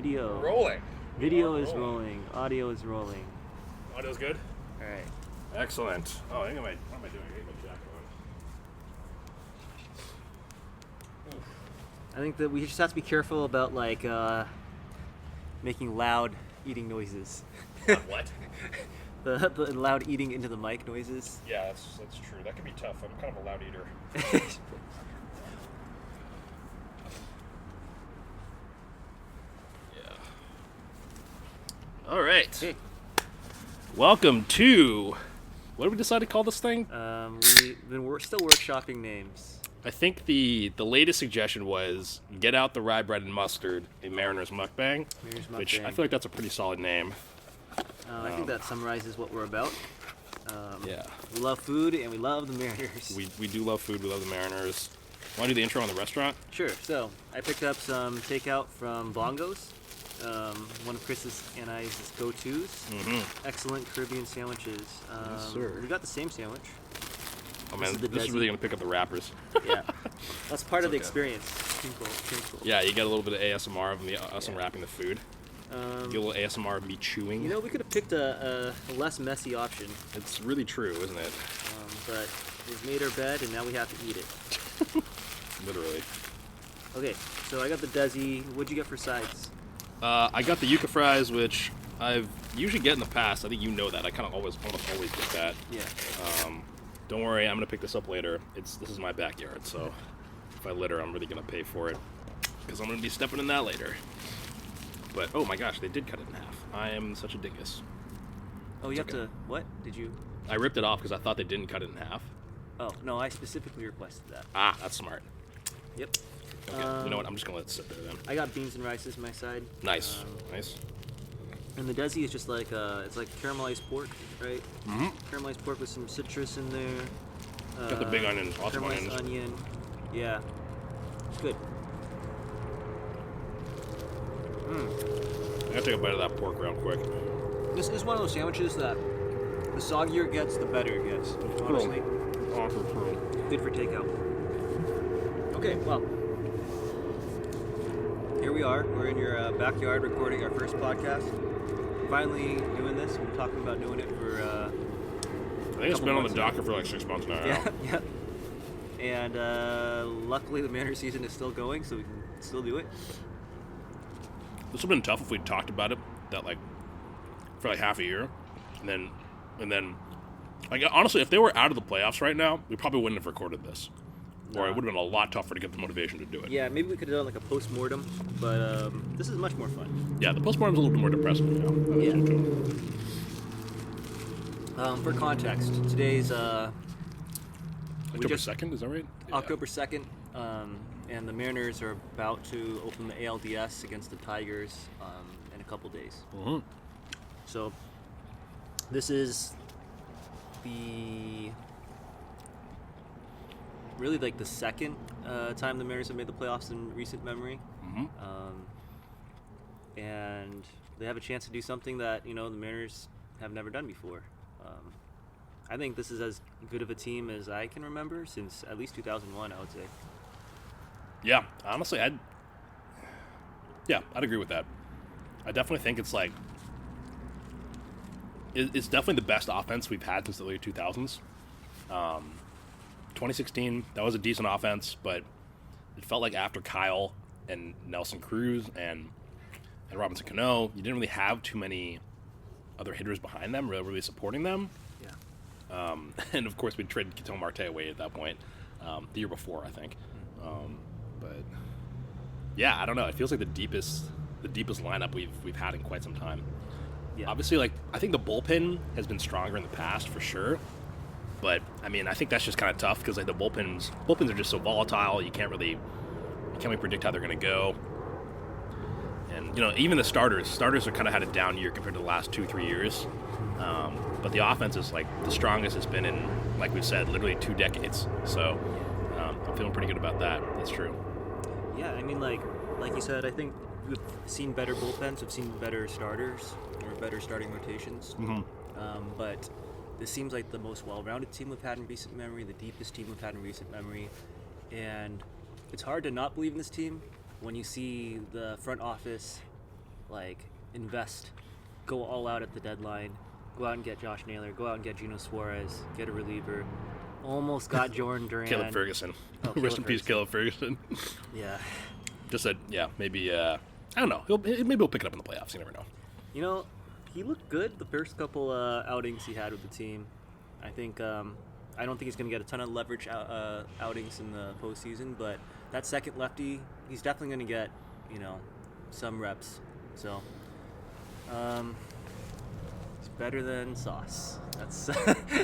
Video. Rolling. Video is rolling. Audio is rolling. Audio's good? Alright. Excellent. Oh, what am I doing? I hate my jacket on. I think that we just have to be careful about making loud eating noises. What? the loud eating into the mic noises. Yeah, that's true. That can be tough. I'm kind of a loud eater. All right. Hey. Welcome to, what did we decide to call this thing? We're still workshopping names. I think the latest suggestion was get out the rye bread and mustard, a Mariner's Mukbang, which I feel like that's a pretty solid name. I think that summarizes what we're about. Yeah. We love food and we love the Mariners. We do love food. We love the Mariners. Want to do the intro on the restaurant? Sure. So I picked up some takeout from Bongos. One of Chris's and I's go-tos. Mm-hmm. Excellent Caribbean sandwiches. Yes, sir. We got the same sandwich. Oh man, this is really going to pick up the wrappers. Yeah. That's part of the okay. experience. Tinkle. Yeah, you get a little bit of ASMR of us unwrapping the food. Get a little ASMR of me chewing. You know, we could have picked a less messy option. It's really true, isn't it? But we've made our bed and now we have to eat it. Literally. Okay, so I got the Desi. What'd you get for sides? I got the yuca fries, which I've usually get in the past. I think you know that. I kind of almost get that. Yeah. Don't worry, I'm gonna pick this up later. This is my backyard, so if I litter, I'm really gonna pay for it because I'm gonna be stepping in that later. But oh my gosh, they did cut it in half. I am such a dingus. Oh, you have to. What did you? I ripped it off because I thought they didn't cut it in half. Oh no, I specifically requested that. Ah, that's smart. Yep. Okay, you know what? I'm just gonna let it sit there then. I got beans and rice as my side. Nice, nice. And the Desi is just like it's like caramelized pork, right? Mm-hmm. Caramelized pork with some citrus in there. Got the big onion, awesome caramelized onions. onion. Yeah, it's good. I gotta take a bite of that pork real quick. This is one of those sandwiches that the soggier it gets, the better it gets. Honestly, good for takeout. Okay, well, here we are. We're in your backyard recording our first podcast. Finally doing this. We've been talking about doing it for. I think it's been on the docket for like 6 months now. Yeah. And luckily, the Mariners season is still going, so we can still do it. This would have been tough if we'd talked about it for like half a year, and then like honestly, if they were out of the playoffs right now, we probably wouldn't have recorded this, or it would have been a lot tougher to get the motivation to do it. Yeah, maybe we could have done like a post-mortem, but this is much more fun. Yeah, the postmortem's a little bit more depressing. For context, today's October 2nd, is that right? Yeah. October 2nd, and the Mariners are about to open the ALDS against the Tigers in a couple days. Mm-hmm. So this is really like the second time the Mariners have made the playoffs in recent memory. Mm-hmm. And they have a chance to do something that, the Mariners have never done before. I think this is as good of a team as I can remember since at least 2001, I would say. Yeah, honestly, I'd agree with that. I definitely think it's like it's definitely the best offense we've had since the early 2000s. 2016, that was a decent offense, but it felt like after Kyle and Nelson Cruz and Robinson Cano, you didn't really have too many other hitters behind them, really supporting them. Yeah. And of course, we traded Ketel Marte away at that point, the year before, I think. But yeah, I don't know. It feels like the deepest lineup we've had in quite some time. Yeah. Obviously, like I think the bullpen has been stronger in the past for sure. But I mean, I think that's just kind of tough because like the bullpens are just so volatile. You can't really predict how they're going to go. And even the starters have kind of had a down year compared to the last 2-3 years. But the offense is like the strongest it's been in, like we've said, literally 2 decades. So I'm feeling pretty good about that. That's true. Yeah, I mean, like you said, I think we've seen better bullpens, we've seen better starters or better starting rotations. Mm-hmm. But this seems like the most well-rounded team we've had in recent memory, the deepest team we've had in recent memory, and it's hard to not believe in this team when you see the front office like invest, go all out at the deadline, go out and get Josh Naylor, go out and get Gino Suarez, get a reliever. Almost got Jordan Durant. Caleb Ferguson. Oh, Rest in peace, Caleb Ferguson. Yeah. Just said, yeah, maybe, I don't know. Maybe he'll pick it up in the playoffs. You never know. You know, he looked good the first couple outings he had with the team. I think I don't think he's going to get a ton of leverage outings in the postseason, but that second lefty, he's definitely going to get, some reps. So, it's better than Sauce. That's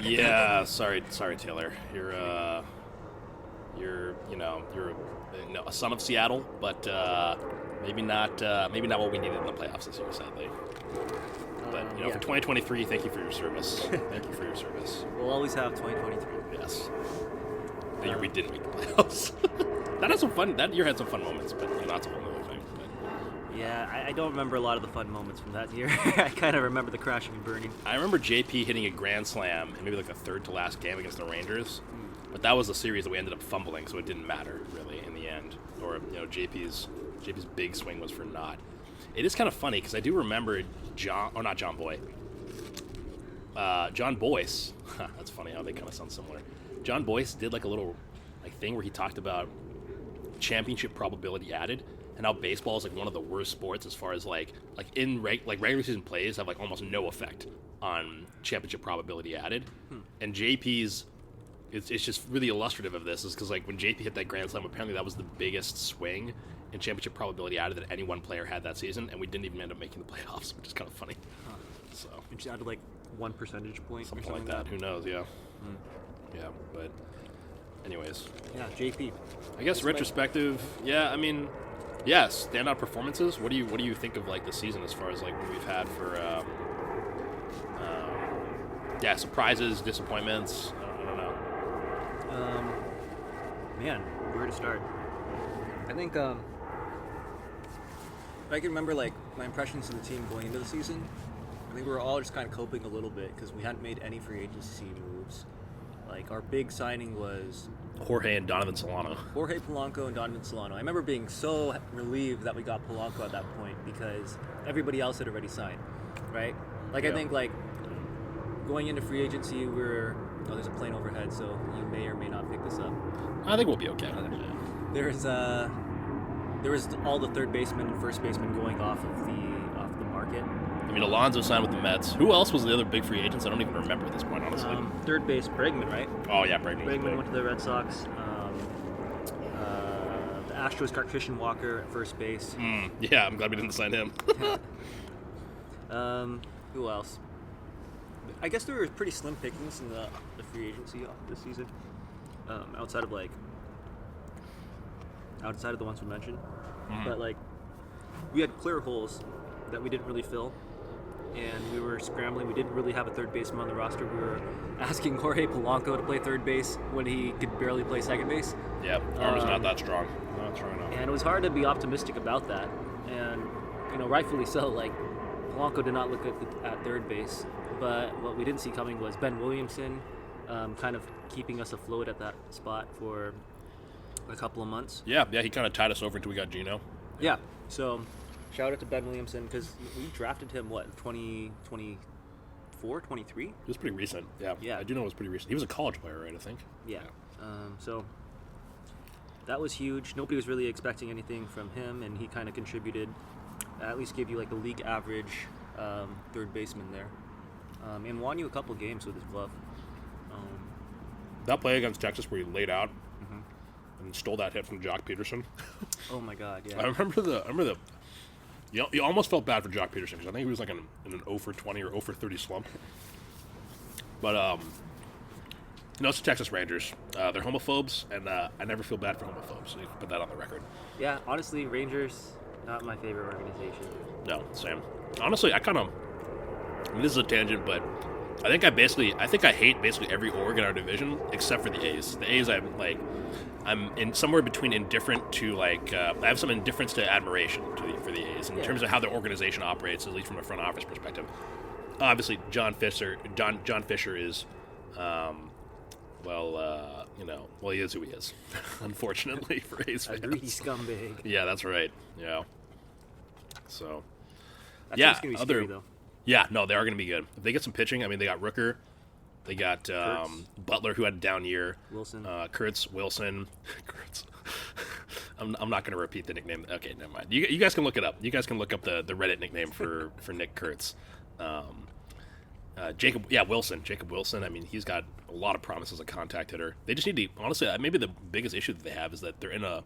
Yeah, sorry, Taylor. You're a son of Seattle, but maybe not what we needed in the playoffs this year, sadly. But for 2023, thank you for your service. Thank you for your service. We'll always have 2023. Yes. The year we didn't make the playoffs. That year had some fun moments, but that's a whole other thing. But. Yeah, I don't remember a lot of the fun moments from that year. I kind of remember the crashing and burning. I remember JP hitting a grand slam in maybe like the third to last game against the Rangers, but that was a series that we ended up fumbling, so it didn't matter really in the end. Or JP's big swing was for naught. It is kind of funny because I do remember John Boyce. That's funny how they kind of sound similar. John Boyce did like a little thing where he talked about championship probability added, and how baseball is like one of the worst sports as far as regular season plays have like almost no effect on championship probability added. And JP's it's just really illustrative of this is because like when JP hit that grand slam, apparently that was the biggest swing in championship probability added that any one player had that season, and we didn't even end up making the playoffs, which is kind of funny. So it just added like 1 percentage point, something like that. Who knows? Yeah. Yeah, but anyways. Yeah, JP. I guess retrospective. Yeah, I mean, yes, standout performances. What do you think of like the season as far as like what we've had for surprises, disappointments? I don't know. Man, where to start? I think if I can remember like my impressions of the team going into the season, I think we were all just kind of coping a little bit because we hadn't made any free agency moves. Like our big signing was Jorge and Donovan Solano. Jorge Polanco and Donovan Solano. I remember being so relieved that we got Polanco at that point because everybody else had already signed, right? Like I think like going into free agency, there's a plane overhead, so you may or may not pick this up. I think we'll be okay. There was all the third baseman and first baseman going off of the market. I mean, Alonso signed with the Mets. Who else was the other big free agents? I don't even remember at this point, honestly. Third base, Bregman, right? Oh yeah, Bregman. Bregman went to the Red Sox. The Astros got Christian Walker at first base. Yeah, I'm glad we didn't sign him. Who else? I guess there were pretty slim pickings in the free agency this season, outside of the ones we mentioned. But like, we had clear holes that we didn't really fill, and we were scrambling. We didn't really have a third baseman on the roster. We were asking Jorge Polanco to play third base when he could barely play second base. Yeah, arm is not that strong. Not strong enough. And it was hard to be optimistic about that, and rightfully so. Like, Polanco did not look good at third base, but what we didn't see coming was Ben Williamson kind of keeping us afloat at that spot for a couple of months. Yeah, he kind of tied us over until we got Gino. Yeah, so shout out to Ben Williamson because we drafted him, 2024, 23? It was pretty recent. Yeah, I do know it was pretty recent. He was a college player, right, I think? Yeah. So that was huge. Nobody was really expecting anything from him, and he kind of contributed, at least gave you like a league average third baseman there. And won you a couple games with his glove. That play against Texas where he laid out and stole that hit from Jock Peterson. Oh my God! Yeah. I remember the. You almost felt bad for Jock Peterson because I think he was like in an 0 for 20 or 0 for 30 slump. But it's the Texas Rangers. They're homophobes, and I never feel bad for homophobes. So you can put that on the record. Yeah, honestly, Rangers not my favorite organization. No, same. Honestly, this is a tangent, but I think I hate basically every org in our division except for the A's. The A's, I'm in somewhere between indifferent to I have some indifference to admiration for the A's in terms of how their organization operates, at least from a front office perspective. Obviously, John Fisher is, he is who he is. Unfortunately for A's fans, a greedy scumbag. Yeah, that's right. Yeah. So, That Yeah, team's gonna be scary though. Yeah, no, they are going to be good. If they get some pitching, I mean, they got Rooker, they got Kurtz. Butler, who had a down year, Wilson. Kurtz, Wilson, Kurtz. I'm not going to repeat the nickname. Okay, never mind. You guys can look it up. You guys can look up the Reddit nickname for Nick Kurtz. Jacob Wilson. I mean, he's got a lot of promise as a contact hitter. They just need to, honestly, maybe the biggest issue that they have is that they're in a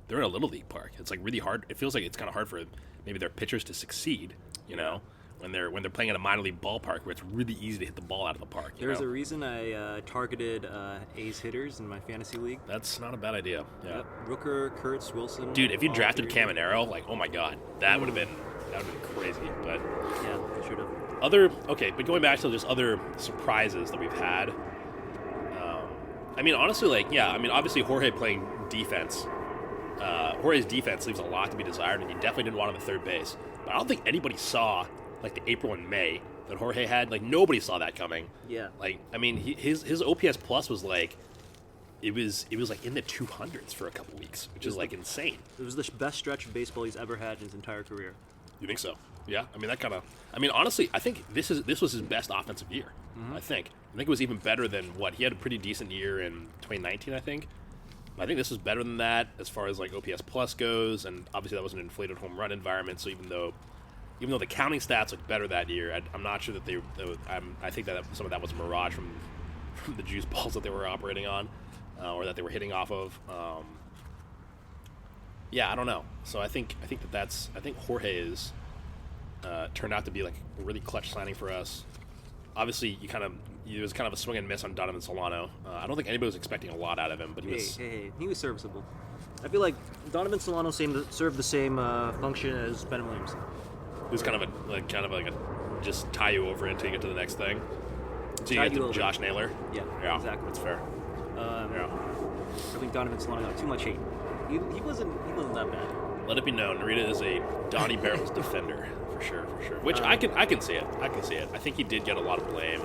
little league park. It's like really hard. It feels like it's kind of hard for maybe their pitchers to succeed. You know, when they're playing at a minor league ballpark where it's really easy to hit the ball out of the park. There's a reason I targeted A's hitters in my fantasy league. That's not a bad idea. Yeah. Yep. Rooker, Kurtz, Wilson. Dude, if you all drafted three. Caminero, like, oh my god, that would have been crazy. But Yeah, I should have. but going back to just other surprises that we've had. I mean, honestly, obviously Jorge playing defense. Jorge's defense leaves a lot to be desired, and you definitely didn't want him at third base. But I don't think anybody saw like the April and May that Jorge had. Like nobody saw that coming. Yeah. Like I mean, his OPS plus was like, it was like in the 200s for a couple weeks, which is like insane. It was the best stretch of baseball he's ever had in his entire career. You think so? Yeah. I mean, honestly, I think this was his best offensive year. Mm-hmm. I think it was even better than what he had a pretty decent year in 2019. I think this is better than that as far as like OPS plus goes, and obviously that was an inflated home run environment. So even though the counting stats look better that year, I'm not sure that I think that some of that was a mirage from the juice balls that they were operating on, or that they were hitting off of. Yeah, I don't know. So I think Jorge is turned out to be like a really clutch signing for us. Obviously, it was kind of a swing and miss on Donovan Solano. I don't think anybody was expecting a lot out of him, but he was serviceable. I feel like Donovan Solano served the same function as Ben Williams. It was kind of a just tie you over until you get to the next thing. So you get to Josh Naylor. Yeah, exactly. That's fair. I think Donovan Solano got too much hate. He wasn't that bad. Let it be known, Narita is a Donnie Barrels defender for sure. Which I can see it. I think he did get a lot of blame.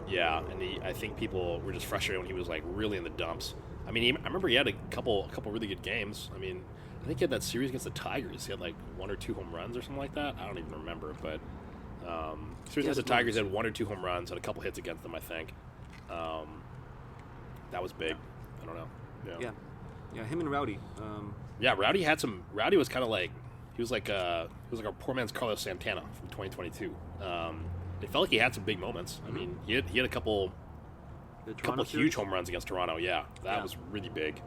And I think people were just frustrated when he was like really in the dumps. I mean, I remember he had a couple really good games. I mean, I think he had that series against the Tigers. He had like 1 or 2 home runs or something like that. I don't even remember, but series against the Tigers, had 1 or 2 home runs, had a couple hits against them. I think that was big. I don't know. Yeah, him and Rowdy. Rowdy was kind of like he was like a poor man's Carlos Santana from 2022. It felt like he had some big moments. I mean, he had a couple huge home runs against Toronto. Yeah, that was really big.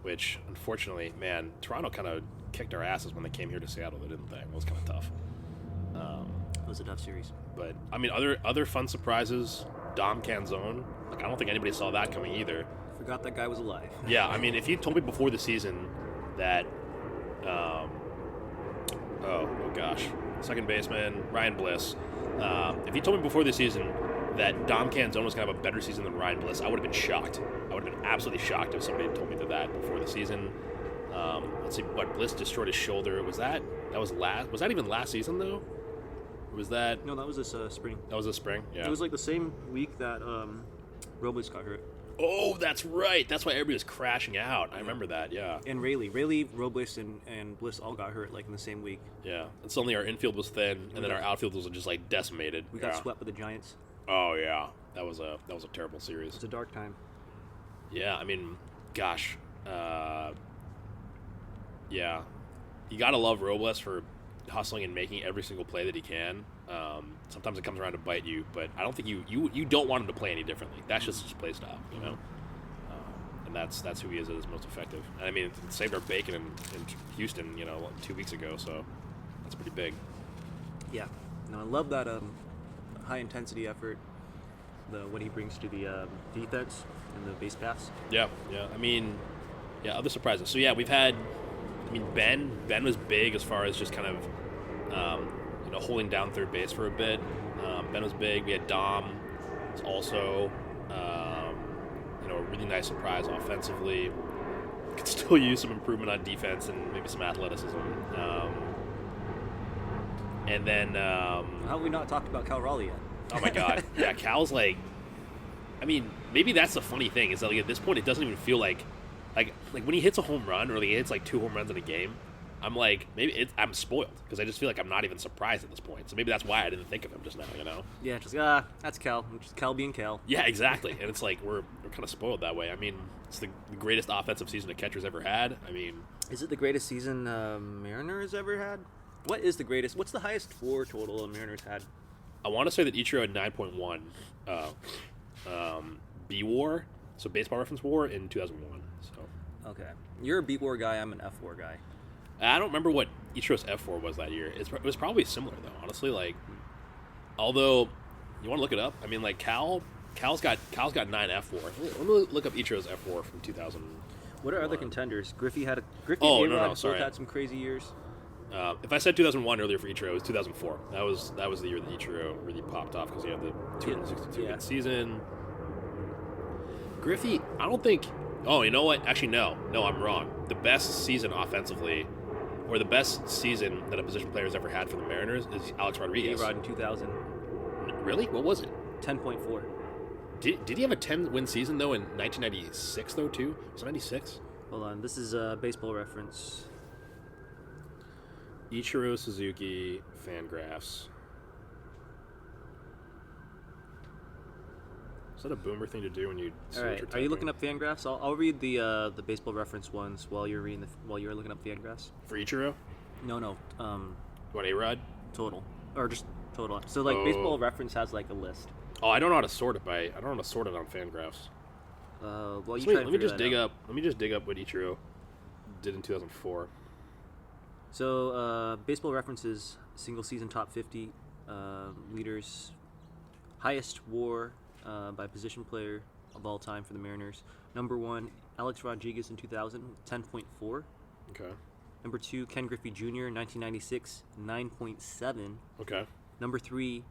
Which unfortunately, man, Toronto kind of kicked our asses when they came here to Seattle, didn't they? It was kind of tough. It was a tough series. But I mean, other fun surprises. Dom Canzone. Like I don't think anybody saw that coming either. Forgot that guy was alive. Yeah, I mean, if you told me before the season that, second baseman Ryan Bliss. If you told me before the season that Dom Canzone was going to have a better season than Ryan Bliss, I would have been shocked. I would have been absolutely shocked if somebody had told me that before the season. Let's see, what Bliss destroyed his shoulder. Was that even last season though? Or was that? No, that was this spring. That was this spring. Yeah. It was like the same week that Robles got hurt. Oh, that's right. That's why everybody was crashing out. I remember that, yeah. And Rayleigh, Robles, and Bliss all got hurt like in the same week. Yeah. And suddenly our infield was thin, and then our outfield was just like decimated. We got swept by the Giants. Oh yeah, that was a terrible series. It's a dark time. Yeah, I mean, gosh, yeah, you gotta love Robles for hustling and making every single play that he can. Sometimes it comes around to bite you, but I don't think you don't want him to play any differently. That's just his play style, you know. And that's who he is at his most effective. And I mean, it saved our bacon in Houston, 2 weeks ago, so that's pretty big. Yeah, no, I love that high intensity effort, what he brings to the defense and the base paths. Yeah. I mean, other surprises. So yeah, we've had. I mean, Ben was big as far as just kind of, holding down third base for a bit. Ben was big. We had Dom, was also, a really nice surprise offensively. Could still use some improvement on defense and maybe some athleticism. And then, how have we not talked about Cal Raleigh yet? Oh my God, yeah, Cal's like, I mean, maybe that's the funny thing is that like at this point it doesn't even feel like when he hits a home run or he hits like 2 home runs in a game, I'm like, I'm spoiled because I just feel like I'm not even surprised at this point. So maybe that's why I didn't think of him just now, you know? Yeah, just that's Cal. Just Cal being Cal. Yeah, exactly. And it's like we're kind of spoiled that way. I mean, it's the greatest offensive season a catcher's ever had. I mean, Is it the greatest season Mariners ever had? What is the greatest? What's the highest WAR total Mariners had? I want to say that Ichiro had 9.1 B WAR, so baseball reference WAR in 2001. So Okay, you're a B WAR guy. I'm an F WAR guy. I don't remember what Ichiro's F4 was that year. It was probably similar though, honestly. Like, although you want to look it up, I mean, like Cal's got 9 F4. Let me look up Ichiro's F4 from 2000. What are other contenders? Griffey Oh, and no, A-Rod no, sorry. both had some crazy years. If I said 2001 earlier for Ichiro, it was 2004. That was the year that Ichiro really popped off because he had the 262 Yeah. win season. Griffey, I don't think. Oh, you know what? Actually, no, I'm wrong. The best season offensively, or the best season that a position player has ever had for the Mariners, is Alex Rodriguez. A-Rod in 2000, Really? What was it? 10.4. Did he have a 10-win season though in 1996 though too? Was it 96? Hold on, this is Baseball Reference. Ichiro Suzuki Fangraphs. Is that a boomer thing to do when you? All right, are you looking up Fangraphs? I'll read the Baseball Reference ones while you're looking up Fangraphs. for Ichiro? No, What, A-Rod? total or just total. So like Oh. Baseball Reference has like a list. Oh, I don't know how to sort it I don't know how to sort it on Fangraphs. Well, you So try let and me figure just that dig out. up. Let me just dig up what Ichiro did in 2004. So Baseball References single season top 50 leaders, highest WAR by position player of all time for the Mariners. Number 1, Alex Rodriguez in 2000, 10.4. Okay. Number 2, Ken Griffey Jr. 1996, 9.7. Okay. Number 3,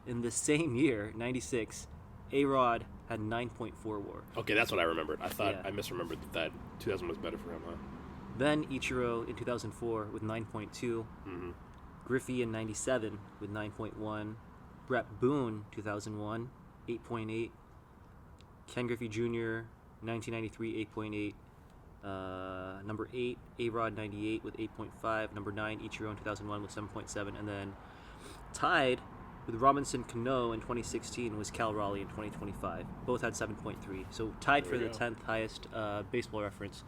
in the same year, 96, A-Rod had 9.4 WAR. Okay, that's what I remembered. I thought Yeah. I misremembered that 2000 was better for him. Huh? Then Ichiro in 2004 with 9.2. Mm-hmm. Griffey in 97 with 9.1. Brett Boone 2001, 8.8. Ken Griffey Jr. 1993, 8.8. Number 8, A-Rod 98 with 8.5. Number 9, Ichiro in 2001 with 7.7. And then tied with Robinson Cano in 2016 was Cal Raleigh in 2025. Both had 7.3. So tied There for we the go. 10th highest Baseball Reference,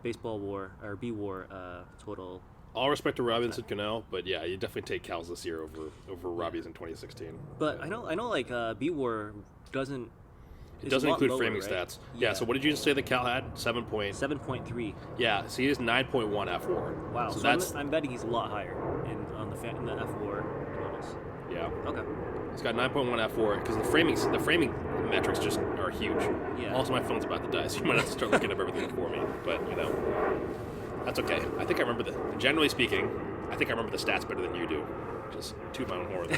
Baseball WAR, or B-WAR total. All respect to Robinson Cano, but yeah, you definitely take Cal's this year over Robbie's in 2016. But I know like B-WAR doesn't... It is doesn't a lot include lower, framing right? stats. Yeah. So what did you just say that Cal had? 7 point. 7.3. Yeah. So he has 9.1 F4. Wow. So So that's I'm betting he's a lot higher in the F-WAR totals. yeah. Okay. He's got 9.1 F4 because the framing metrics just are huge. Yeah. Also, my phone's about to die, so you might have to start looking up everything for me. But you know, that's okay. I think I remember generally speaking, I think I remember the stats better than you do. Just toot my own horn.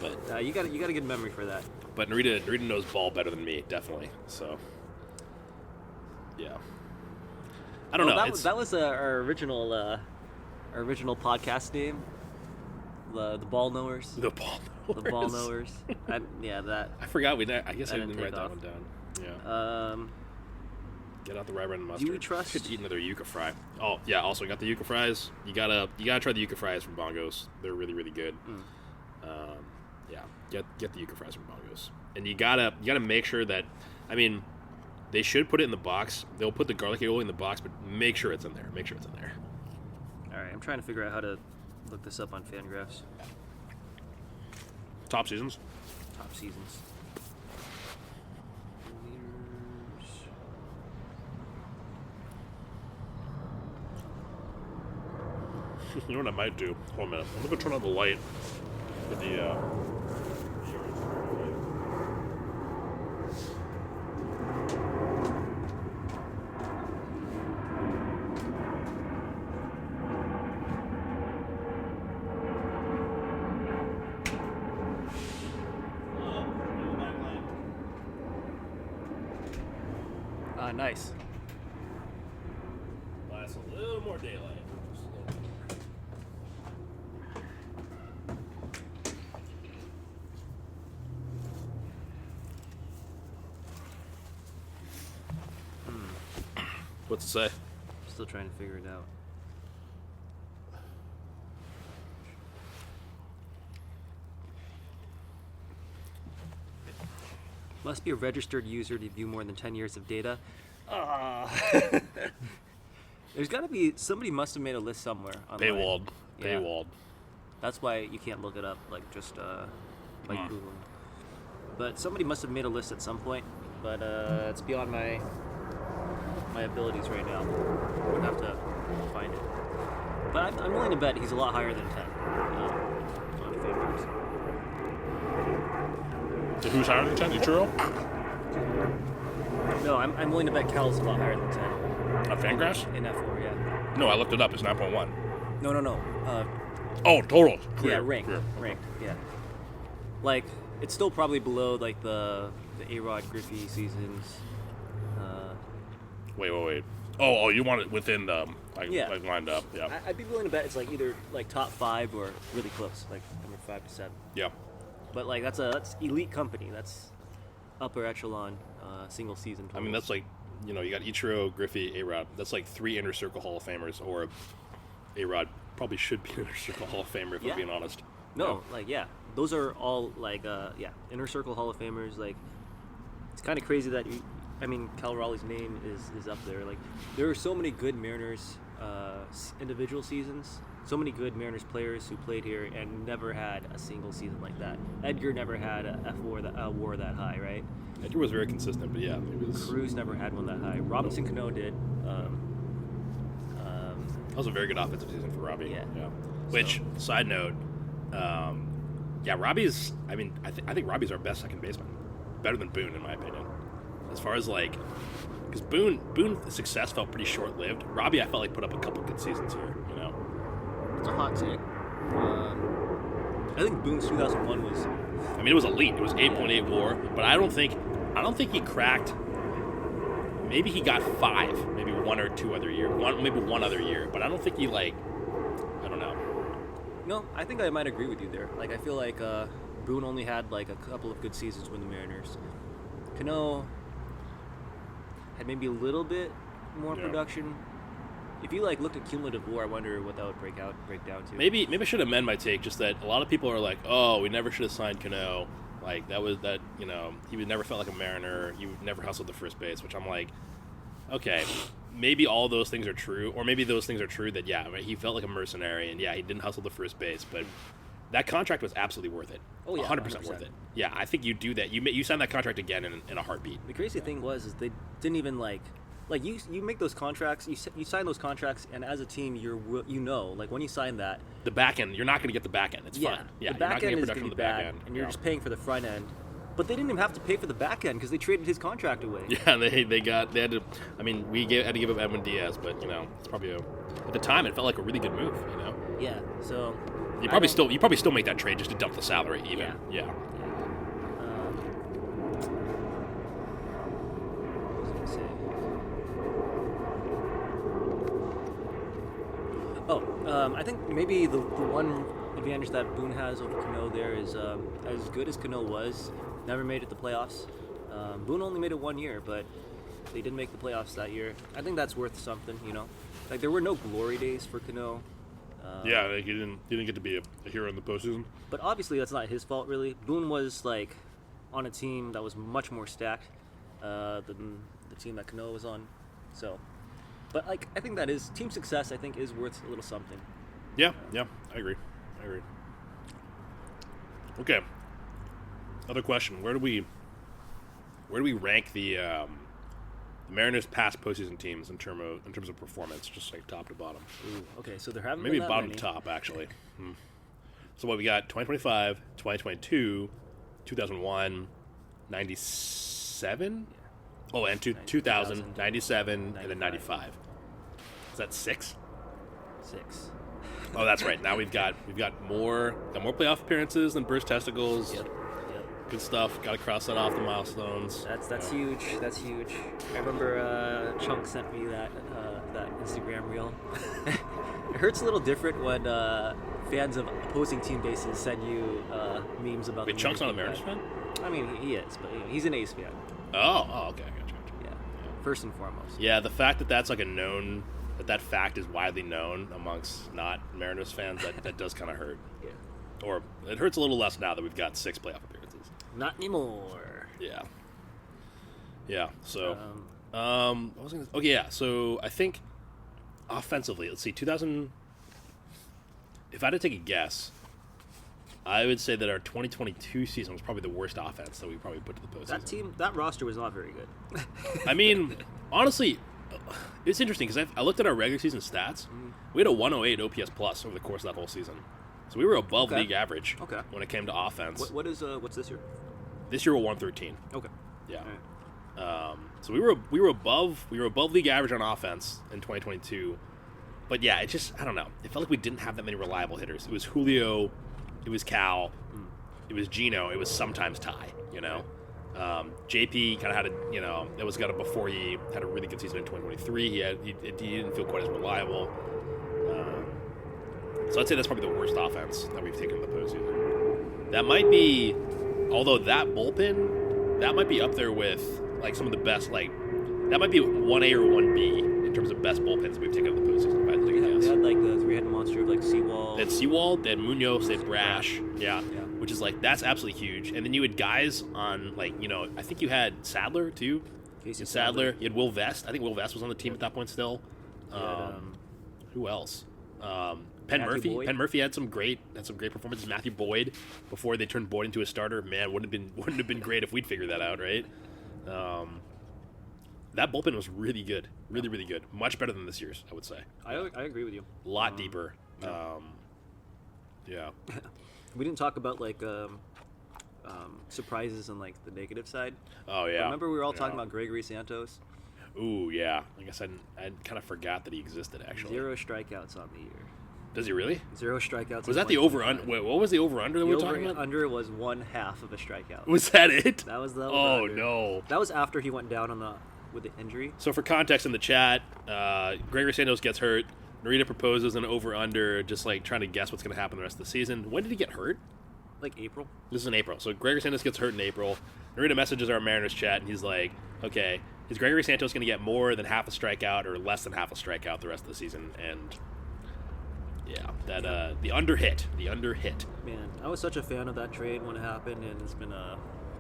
But You got a good memory for that. But Narita knows ball better than me, definitely. So, yeah. I don't know. That was our original podcast name. The ball knowers. The ball knowers. The ball knowers. I forgot I guess I That didn't didn't write take that off. one down. Yeah. Get out the rye bread and mustard. Do we trust? Should eat another yuca fry. Oh yeah. Also got the yuca fries. You gotta try the yuca fries from Bongos. They're really really good. Yeah. Get the yuca fries from Bongos. And you gotta make sure that, I mean, they should put it in the box. They'll put the garlic aioli in the box, but make sure it's in there. Make sure it's in there. All right, I'm trying to figure out how to look this up on Fangraphs. Top seasons. Top seasons. You know what I might do? Hold on a minute. I'm gonna turn on the light for the. Nice. Last a little more daylight. What's it say? Still trying to figure it out. Must be a registered user to view more than 10 years of data. Ah. There's got to be somebody must have made a list somewhere. Online. Paywalled. Yeah. Paywalled. That's why you can't look it up like just like Googling. But somebody must have made a list at some point. But it's beyond my abilities right now. I would have to find it. But I'm willing to bet he's a lot higher than 10 on favorites. Who's higher than 10? Ichiro? No, I'm willing to bet Cal's a lot higher than 10. On Fangraphs? In F4, yeah. No, I looked it up. It's 9.1. No. Oh, total. Career. Yeah, ranked, yeah. Like, it's still probably below, like, the A-Rod Griffey seasons. Wait. Oh, you want it within the, like lined up. Yeah. I'd be willing to bet it's, like, either, like, top 5 or really close, like, number 5 to 7. Yeah. But, like, that's elite company. That's upper echelon single season totals. I mean, that's like, you got Ichiro, Griffey, A-Rod. That's like 3 Inner Circle Hall of Famers, or A-Rod probably should be an Inner Circle Hall of Famer, if we're being honest. No, those are all, like, Inner Circle Hall of Famers. Like, it's kind of crazy that Cal Raleigh's name is up there. Like, there are so many good Mariners individual seasons, so many good Mariners players who played here and never had a single season like that. Edgar never had a F4 that WAR that high, right? Edgar was very consistent, but yeah, it was. Cruz never had one that high. Robinson Cano did. That was a very good offensive season for Robbie. Yeah. Which, side note, Robbie's. I think Robbie's our best second baseman, better than Boone in my opinion. As far as like, because Boone's success felt pretty short lived. Robbie, I felt like put up a couple good seasons here. It's a hot take. I think Boone's 2001 was. I mean, it was elite. It was 8.8 WAR, but I don't think he cracked. Maybe he got 5, maybe one or two other year, maybe one other year, but I don't think he I don't know. No, I think I might agree with you there. Like, I feel like Boone only had like a couple of good seasons with the Mariners. Cano had maybe a little bit more production. If you like looked at cumulative WAR, I wonder what that would break down to. Maybe I should amend my take. Just that a lot of people are like, "Oh, we never should have signed Cano." Like he would never felt like a Mariner. He would never hustled the first base. Which I'm like, okay, maybe all those things are true, or maybe those things are true that he felt like a mercenary and he didn't hustle the first base, but that contract was absolutely worth it. Oh yeah, 100% worth it. Yeah, I think you do that. You sign that contract again in a heartbeat. The crazy thing is they didn't even like you make those contracts, you sign those contracts, and as a team, like when you sign that, the back end, you're not going to get the back end. It's fine. Yeah, the back end is going to be bad, and you're just paying for the front end. But they didn't even have to pay for the back end because they traded his contract away. Yeah, they had to. I mean, had to give up Edwin Diaz, but it's probably at the time it felt like a really good move. Yeah. So you probably still make that trade just to dump the salary even. Yeah. I think maybe the one advantage that Boone has over Cano there is as good as Cano was, never made it to the playoffs. Boone only made it 1 year, but they didn't make the playoffs that year. I think that's worth something, Like there were no glory days for Cano. He didn't get to be a hero in the postseason. But obviously that's not his fault really. Boone was like on a team that was much more stacked than the team that Cano was on. So. But like I think that is team success. I think is worth a little something. Yeah, I agree. Okay. Other question: Where do we rank the Mariners' past postseason teams in terms of performance, just like top to bottom? Ooh, okay, so there haven't maybe been that bottom many. to top actually. So what we got: 2025, 2022, 2001, 97. Yeah. Oh, and 2000, 97, and then 95. Is that 6? 6. Oh, that's right. Now we've got more playoff appearances than burst testicles. Yep. Good stuff. Got to cross that off the milestones. That's huge. That's huge. I remember Chunk sent me that Instagram reel. It hurts a little different when fans of opposing team bases send you memes about. Wait, Chunk's not a Mariners fan? I mean, he is, but he's an A's fan. Oh, okay. Gotcha. Yeah. First and foremost. Yeah, the fact that that's like a known. That fact is widely known amongst not Mariners fans, that does kind of hurt. Yeah. Or it hurts a little less now that we've got 6 playoff appearances. Not anymore. Yeah. Yeah. So, what was I gonna, okay, yeah. So I think offensively, let's see, 2000. If I had to take a guess, I would say that our 2022 season was probably the worst offense that we probably put to the postseason. That roster was not very good. I mean, honestly, it's interesting because I looked at our regular season stats. We had a 108 OPS plus over the course of that whole season, so we were above league average. Okay. When it came to offense. What's this year? This year we're 113. Okay. Yeah. Right. So we were above league average on offense in 2022, but yeah, it just, I don't know. It felt like we didn't have that many reliable hitters. It was Julio, it was Cal, it was Gino, it was sometimes Ty. You know, JP kind of had that was kind of before he had a really good season in 2023. He didn't feel quite as reliable. So I'd say that's probably the worst offense that we've taken in the postseason. That might be, although that bullpen, that might be up there with like some of the best. Like that might be 1A or 1B in terms of best bullpens we've taken in the postseason. If I had to take a guess. They had like the three-headed monster of like Seawald. They had Seawald, they had Munoz, they had Brash. Yeah. Which is like, that's absolutely huge. And then you had guys on like, I think you had Sadler too. Casey Sadler. You had Will Vest. I think Will Vest was on the team at that point still. Who else? Penn Matthew Murphy. Boyd. Penn Murphy had some great performances. Matthew Boyd, before they turned Boyd into a starter, man, wouldn't have been great if we'd figured that out, right? That bullpen was really good, really really good, much better than this year's, I would say. I agree with you. A lot deeper. Yeah. We didn't talk about like surprises on like the negative side. Oh yeah. Remember we were all talking about Gregory Santos. Ooh yeah. I guess I kind of forgot that he existed actually. 0 strikeouts on the year. Does he really? 0 strikeouts. Was that the over-under? Wait, what was the over-under that we were talking about? The under was 1/2 of a strikeout. Was that it? That was the Oh, over-under. no. That was after he went down with the injury. So for context in the chat, Gregory Santos gets hurt. Narita proposes an over-under, just like trying to guess what's going to happen the rest of the season. When did he get hurt? Like April. This is in April. So Gregory Santos gets hurt in April. Narita messages our Mariners chat, and he's like, okay, is Gregory Santos going to get more than half a strikeout or less than half a strikeout the rest of the season? And yeah, the under hit. Man, I was such a fan of that trade when it happened, and it's been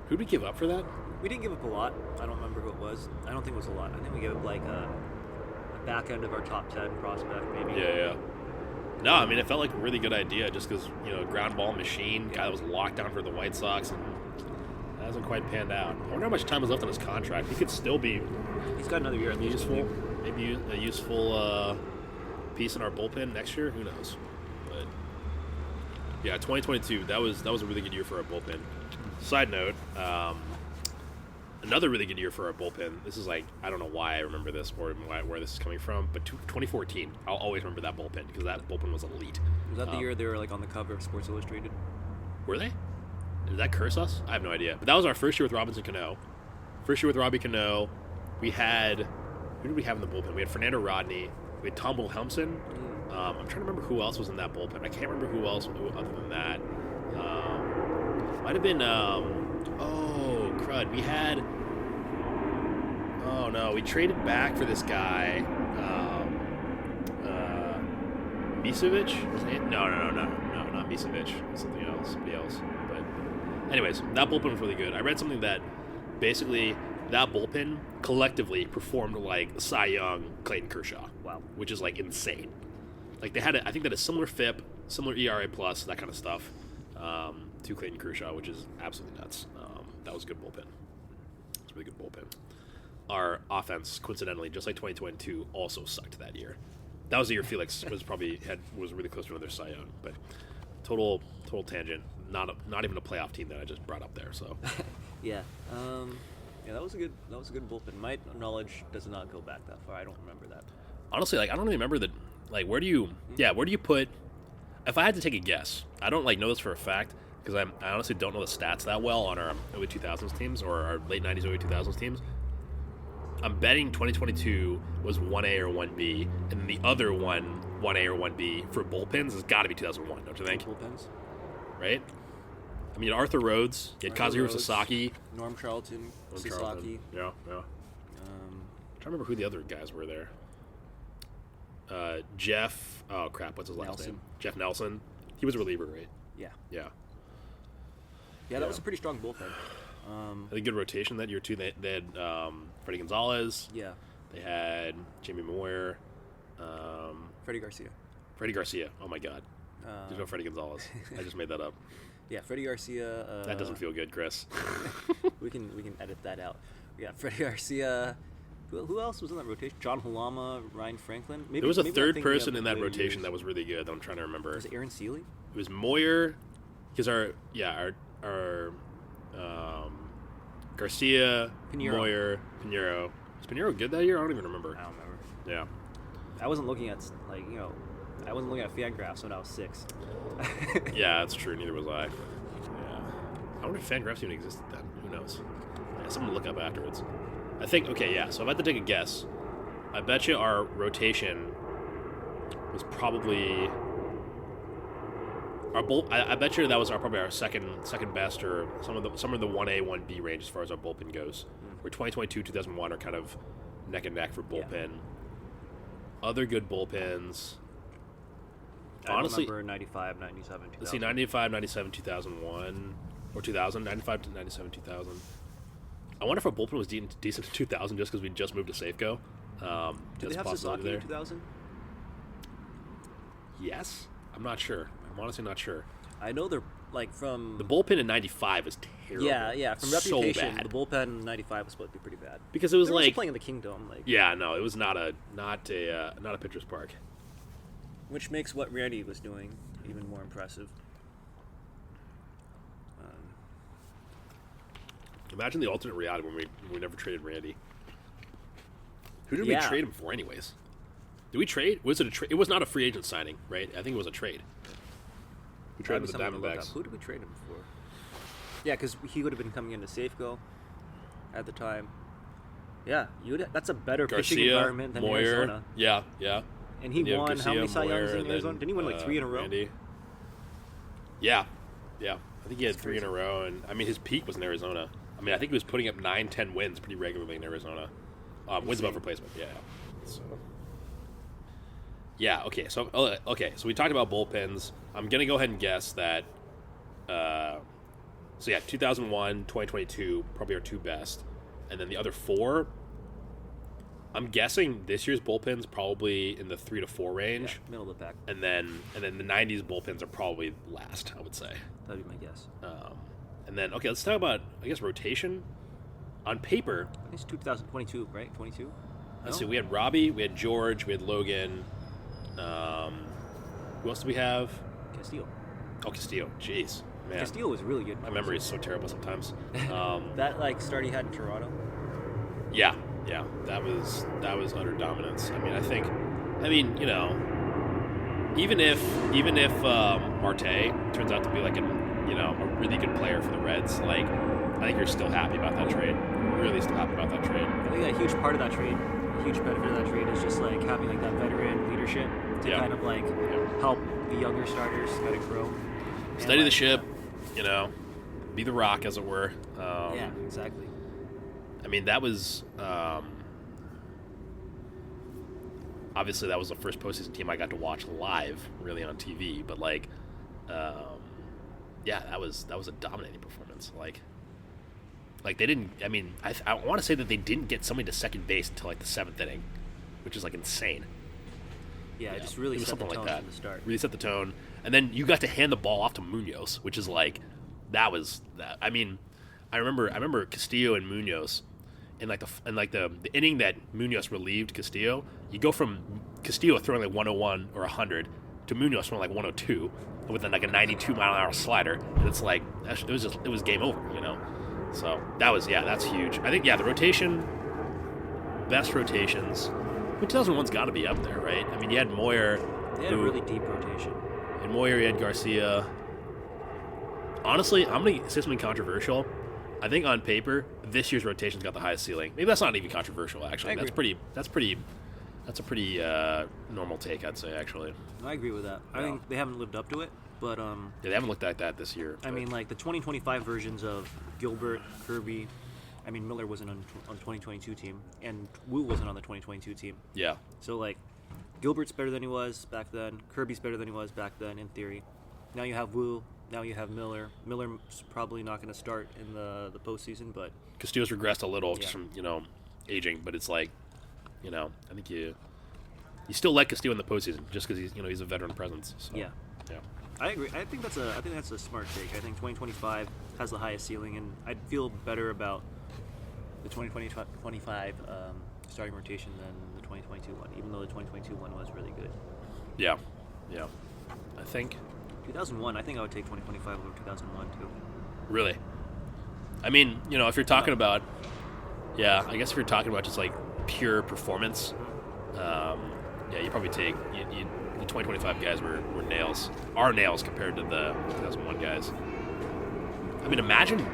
Who'd we give up for that? We didn't give up a lot. I don't remember who it was. I don't think it was a lot. I think we gave up like a back end of our top 10 prospect, maybe. Yeah. No, I mean, it felt like a really good idea just because, ground ball machine, guy that was locked down for the White Sox, and that hasn't quite panned out. I wonder how much time is left on his contract. He could still be He's got another year at least. maybe a useful piece in our bullpen next year. Who knows? But yeah, 2022, that was a really good year for our bullpen. Side note, another really good year for our bullpen. This is like, I don't know why I remember this or where this is coming from, but 2014, I'll always remember that bullpen because that bullpen was elite. Was that the year they were like on the cover of Sports Illustrated? Were they? Did that curse us? I have no idea. But that was our first year with Robinson Cano. First year with Robbie Cano. We had, who did we have in the bullpen? We had Fernando Rodney. We had Tom Wilhelmsen. I'm trying to remember who else was in that bullpen. I can't remember who else other than that. Might have been, oh, crud. We had, oh no, we traded back for this guy. Misovic? Was it? No, not Misovic. Something else, somebody else. But anyways, that bullpen was really good. I read something that basically that bullpen collectively performed like Cy Young, Clayton Kershaw. Wow. Which is like insane. Like they had, I think they had a similar FIP, similar ERA plus, that kind of stuff, to Clayton Kershaw, which is absolutely nuts. That was a good bullpen. It's a really good bullpen. Our offense, coincidentally, just like 2022, also sucked that year. That was the year Felix was really close to another Cy Young, but total tangent. Not even a playoff team that I just brought up there. So yeah, that was a good bullpen. My knowledge does not go back that far. I don't remember that. Honestly, like I don't really remember that. Like where do you put? If I had to take a guess, I don't know this for a fact because I honestly don't know the stats that well on our early 2000s teams or our late 90s, early 2000s teams. I'm betting 2022 was 1A or 1B, and then the other one, 1A or 1B, for bullpens has got to be 2001, don't you think? Bullpens? Right? I mean, Arthur Rhodes, you had Kazuhiro Sasaki. Norm Charlton, Sasaki. Yeah. I'm trying to remember who the other guys were there. Jeff, oh crap, what's his last name? Jeff Nelson. He was a reliever, right? Yeah. Yeah. Yeah, that was a pretty strong bullpen. I think good rotation that year too. They had Freddie Gonzalez. Yeah, They had Jamie Moyer. Freddie Garcia. Freddie Garcia. Oh my God. There's no Freddie Gonzalez. I just made that up. Yeah, Freddie Garcia. That doesn't feel good, Chris. we can edit that out. Yeah, Freddie Garcia. Who else was in that rotation? John Halama, Ryan Franklin. There was a third person in that rotation that was really good. That I'm trying to remember. Was it Aaron Seeley? It was Moyer, because our Garcia, Pinheiro. Moyer, Pinheiro. Was Pinheiro good that year? I don't even remember. I don't remember. Yeah. I wasn't looking at I wasn't looking at Fangraphs when I was 6. Yeah, that's true. Neither was I. Yeah. I wonder if Fangraphs even existed then. Who knows? Yeah, something to look up afterwards. I think. Okay, yeah. So if I had to take a guess, I bet you our rotation was probably I bet you that was probably our second best, or some of the 1A 1B range as far as our bullpen goes. Where 2022 2001 are kind of neck and neck for bullpen. Yeah. Other good bullpens. I Honestly, remember 95, 97, 2000. let's see, 95, 97, 2001, or 2000, 95 to 97, 2000. I wonder if our bullpen was decent in 2000 just because we just moved to Safeco. Did they have Sasaki in 2000? Yes. I'm not sure. I'm honestly not sure. I know they're from... The bullpen in 95 is terrible. Yeah. From so reputation, bad. the bullpen in 95 was supposed to be pretty bad. Because it was they were like... playing in the Kingdom. Yeah, no, it was not a pitcher's park. Which makes what Randy was doing even more impressive. Imagine the alternate reality when we never traded Randy. Who did we trade him for, anyways? Did we trade? Was it a trade? It was not a free agent signing, right? I think it was a trade. We traded him to the Diamondbacks. Who did we trade him for? Yeah, because he would have been coming into Safeco at the time. Yeah, that's a better pitching environment than Moyer, Arizona. Yeah. And he won Garcia, how many Cy Youngs in Moyer, Arizona? Didn't he win 3 in a row? Randy. Yeah. I think he had 3 in a row, and I mean his peak was in Arizona. I mean I think he was putting up 9-10 wins pretty regularly in Arizona. Wins above replacement. Yeah. So. Yeah. Okay. So we talked about bullpens. I'm gonna go ahead and guess that. 2001, 2022 probably our 2 best, and then the other 4. I'm guessing this year's bullpen's probably in the 3 to 4 range. Yeah, middle of the pack. And then the 90s bullpens are probably last, I would say. That'd be my guess. And then, okay, let's talk about, I guess, rotation. On paper... I think it's 2022, right? 22? Let's see, we had Robbie, we had George, we had Logan. Who else do we have? Castillo. Oh, Castillo. Jeez. Man. Castillo was really good. My memory is so terrible sometimes. That, start he had in Toronto? Yeah, that was utter dominance. I mean, you know, even if Marte turns out to be a really good player for the Reds, I think you're still happy about that trade. Really still happy about that trade. I think a huge part of that trade, a huge benefit of that trade is just having that veteran leadership to kind of help the younger starters kind of grow. Steady the ship, be the rock, as it were. Yeah, exactly. I mean, that was obviously that was the first postseason team I got to watch live, really on TV. But that was a dominating performance. They didn't. I mean, I want to say that they didn't get somebody to second base until the 7th inning, which is insane. Yeah, it just really set the tone from the start. Really set the tone, and then you got to hand the ball off to Munoz, which is that was that. I mean, I remember Castillo and Munoz. In the inning that Munoz relieved Castillo, you go from Castillo throwing 101 or 100 to Munoz throwing 102 with a 92-mile-an-hour slider, and it's it was game over, So that's huge. I think the rotation, best rotations. 2001's got to be up there, right? I mean, you had Moyer. They had a really deep rotation. And Moyer, you had Garcia. Honestly, I'm gonna say something controversial. I think on paper, this year's rotation's got the highest ceiling. Maybe that's not even controversial, actually. That's a pretty normal take, I'd say, actually. I agree with that. I think they haven't lived up to it, but they haven't looked like that this year. I mean, the 2025 versions of Gilbert, Kirby. I mean, Miller wasn't on the 2022 team, and Wu wasn't on the 2022 team. Yeah. So Gilbert's better than he was back then. Kirby's better than he was back then, in theory. Now you have Wu Now you have Miller. Miller's probably not going to start in the postseason, but Castillo's regressed a little just Yeah. from aging, but it's like, I think you still like Castillo in the postseason just because he's a veteran presence. So, yeah. yeah. I agree. I think that's a smart take. I think 2025 has the highest ceiling, and I'd feel better about the 2025 starting rotation than the 2022 one, even though the 2022 one was really good. Yeah. I think 2001, I think I would take 2025 over 2001 too. really. I mean, if you're talking about, I guess if you're talking about just like pure performance, you probably take the 2025 guys were nails, are nails compared to the 2001 guys. I mean, imagine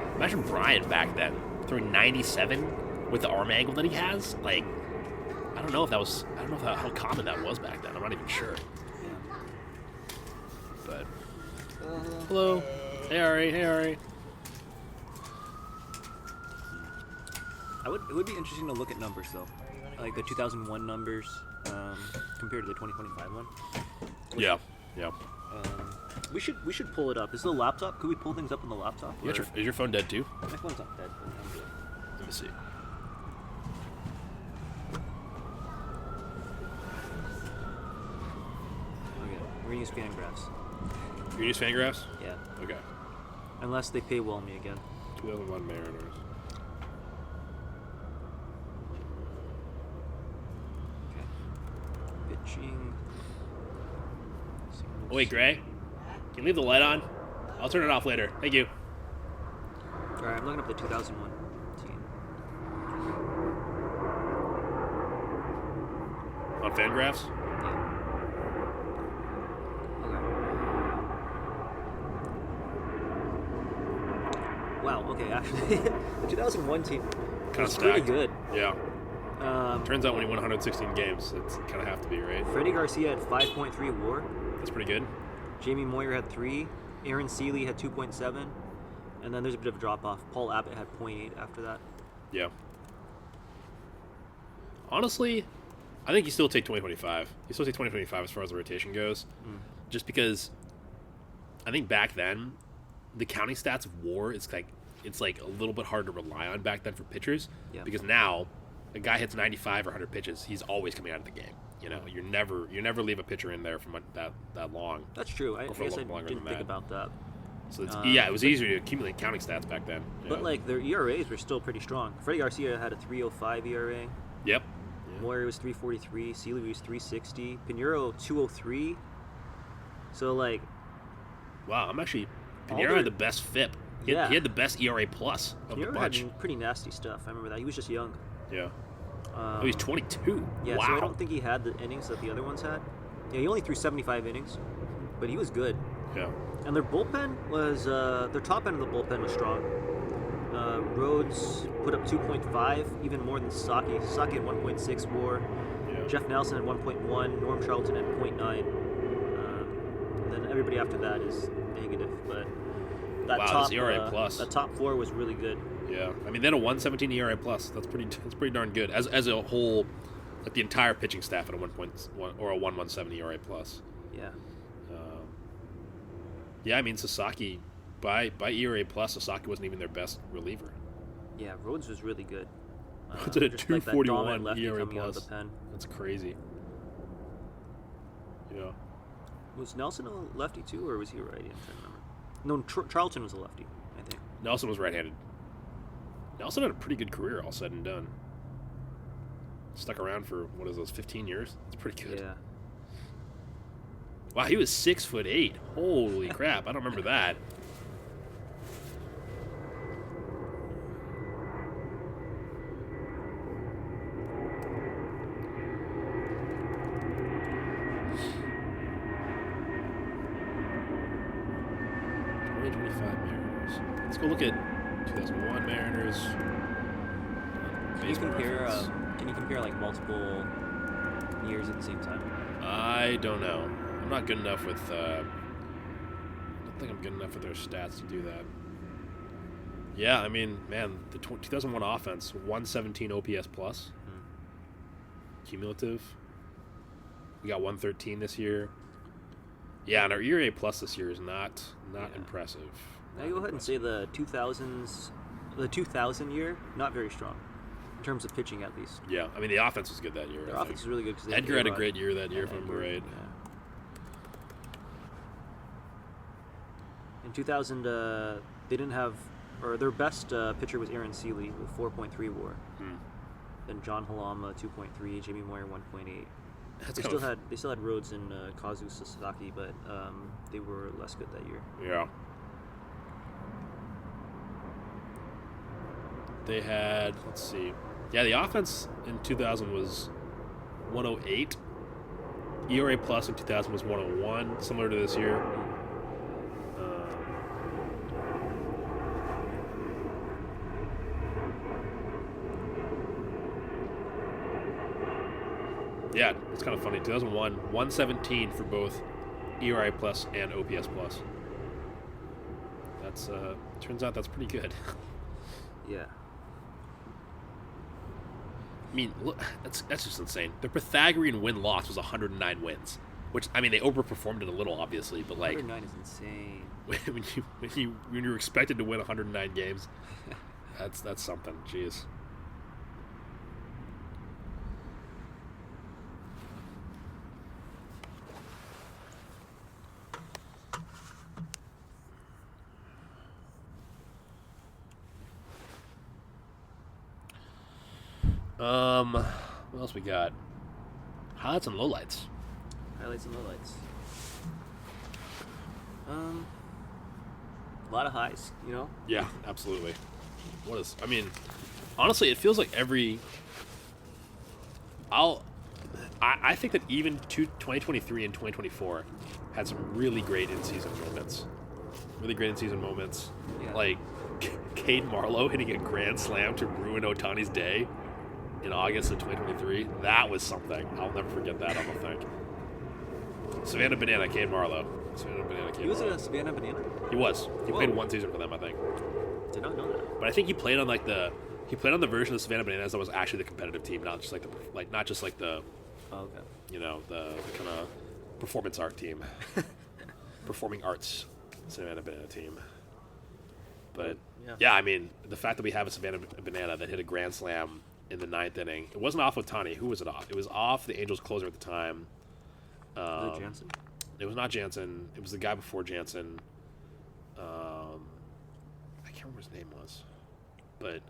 Brian back then throwing 97 with the arm angle that he has. Like, I don't know how common that was back then. I'm not even sure. But hello, hey Ari. It would be interesting to look at numbers though, like the 2001 numbers compared to the 2025 one. Yeah. We should pull it up. Is the laptop? Could we pull things up on the laptop? Is your phone dead too? My phone's not dead. But I'm good. Let me see. Okay, we're gonna use fan graphs. You're gonna use Fangraphs? Yeah, Okay. unless they paywall me again. 2001 Mariners. Okay. Pitching. Oh, wait, Gray, can you leave the light on? I'll turn it off later. Thank you. All right, I'm looking up the 2001 team. On Fangraphs? Yeah. Okay. Wow. Okay. Actually, the 2001 team Kind of was pretty stacked. good. Yeah. Turns out when you win 116 games, it's kind of have to be, right? Freddie Garcia had 5.3 WAR. That's pretty good. Jamie Moyer had 3. Aaron Seeley had 2.7. And then there's a bit of a drop off. Paul Abbott had 0.8 after that. Yeah. Honestly, I think you still take 2025. You still take 2025 as far as the rotation goes. Just because I think back then, the counting stats of WAR is it's like a little bit hard to rely on back then for pitchers. Yeah. Because now, a guy hits 95 or 100 pitches, he's always coming out of the game. You never leave a pitcher in there for that long. That's true. I Or for guess I longer didn't than think that. about that. So it was easier to accumulate counting stats back then. But like their ERAs were still pretty strong. Freddie Garcia had a 3.05 ERA. Yep. Moyer was 3.43. Seeley was 3.60. Pinheiro 2.03. So like, Wow, I'm actually All Pinheiro their- had the best FIP. He Yeah. had the best ERA plus of the Pinheiro bunch. had pretty nasty stuff. I remember that. He was just young. Yeah. He's 22. Yeah, Wow. so I don't think he had the innings that the other ones had. Yeah, he only threw 75 innings, but he was good. Yeah. And their bullpen was their top end of the bullpen was strong. Rhodes put up 2.5, even more than Sasaki. Sasaki had 1.6 WAR. Yeah. Jeff Nelson had 1.1. Norm Charlton had 0.9. And then everybody after that is negative. But that Wow, top this ERA plus. that top 4 was really good. Yeah. I mean, they had a 117 ERA plus. That's pretty darn good as a whole. Like the entire pitching staff at a 1.1 or a 117 ERA plus. Yeah. Yeah, I mean Sasaki, by ERA plus, Sasaki wasn't even their best reliever. Yeah, Rhodes was really good. It's at a just like that 241 dominant lefty ERA coming out of plus. the pen. That's crazy. Yeah. Was Nelson a lefty too, or was he a righty? I'm trying to remember. No, Charlton was a lefty, I think. Nelson was right-handed. Nelson had a pretty good career, all said and done. Stuck around for 15 years? That's pretty good. Yeah. Wow, he was 6'8". Holy crap! I don't remember that. Mariners. Let's go look at 2001 Mariners. Baseball reference. Can you compare like multiple years at the same time? I don't know. I'm not good enough with. I don't think I'm good enough with their stats to do that. Yeah, I mean, man, the 2001 offense, 117 OPS plus, cumulative. We got 113 this year. Yeah, and our ERA plus this year is not Yeah. impressive. I go ahead and say the 2000 year, not very strong in terms of pitching at least. Yeah, I mean the offense was good that year. Their offense is really good because Edgar had a great year that year, if I'm Edgar, right. yeah. In 2000, they didn't have, or their best pitcher was Aaron Seeley with 4.3 WAR. Then John Halama 2.3, Jamie Moyer 1.8. They still had Rhodes and Kazu Sasaki, but they were less good that year. Yeah. They had, let's see. Yeah, the offense in 2000 was 108. ERA plus in 2000 was 101, similar to this year. Yeah, it's kind of funny. 2001, 117 for both ERA plus and OPS plus. That's turns out that's pretty good. Yeah. I mean, look, that's just insane. The Pythagorean win-loss was 109 wins, which, I mean, they overperformed it a little, obviously, but like 109 is insane. when you're expected to win 109 games, that's something. Jeez. What else we got? Highlights and lowlights. Highlights and lowlights. A lot of highs, you know? Yeah, absolutely. I mean, honestly, it feels like I think that even 2023 and 2024 had some really great in-season moments. Yeah. Like Cade Marlowe hitting a grand slam to ruin Ohtani's day in August of 2023. That was something. I'll never forget that, I don't think. Savannah Banana, Cade Marlowe. He was a Savannah Banana? He was. He Whoa. played one season for them, I think. Did not know that. But I think he played on the version of Savannah Bananas that was actually the competitive team, not just like the Oh, okay. the kind of performance art team, performing arts Savannah Banana team. But yeah, I mean, the fact that we have a Savannah Banana that hit a grand slam in the 9th inning, it wasn't off Ohtani. Who was it off? It was off the Angels closer at the time. Was it Jansen? It was not Jansen. It was the guy before Jansen. I can't remember what his name was, but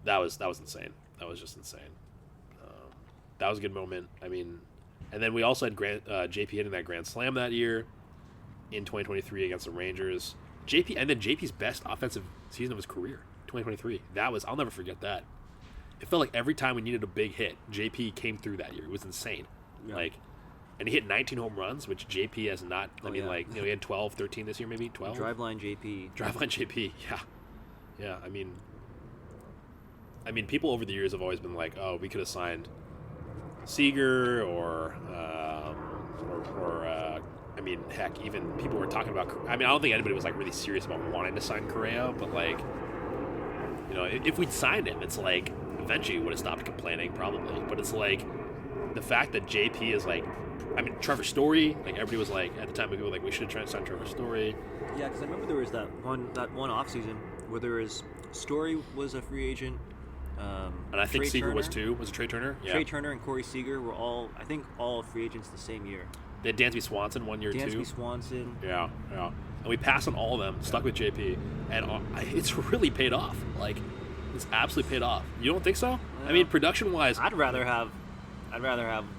that was insane. That was just insane. That was a good moment. I mean, and then we also had JP hitting that grand slam that year in 2023 against the Rangers. JP's best offensive season of his career, 2023. I'll never forget that. It felt like every time we needed a big hit, JP came through that year. It was insane. Yeah. And he hit 19 home runs, which JP has not. He had 12, 13 this year, maybe 12. Driveline JP. Driveline JP, yeah. I mean, people over the years have always been like, oh, we could have signed Seager or I mean, heck, even people were talking about. I mean, I don't think anybody was like really serious about wanting to sign Correa, but like, you know, if we'd signed him, it's like eventually we would have stopped complaining probably. But it's like the fact that JP is like, I mean, Trevor Story, like everybody was like at the time, people were like, we should try to sign Trevor Story. Yeah, because I remember there was that one off season where there was Story was a free agent. And I think Trey Seager Turner. was too. Was it Trey Turner? Yeah. Trey Turner and Corey Seager were all free agents the same year. They had Dansby Swanson one year too. Dansby Swanson. Yeah. And we passed on all of them, stuck with JP, and it's really paid off. Like, it's absolutely paid off. You don't think so? I mean, production-wise, I'd rather have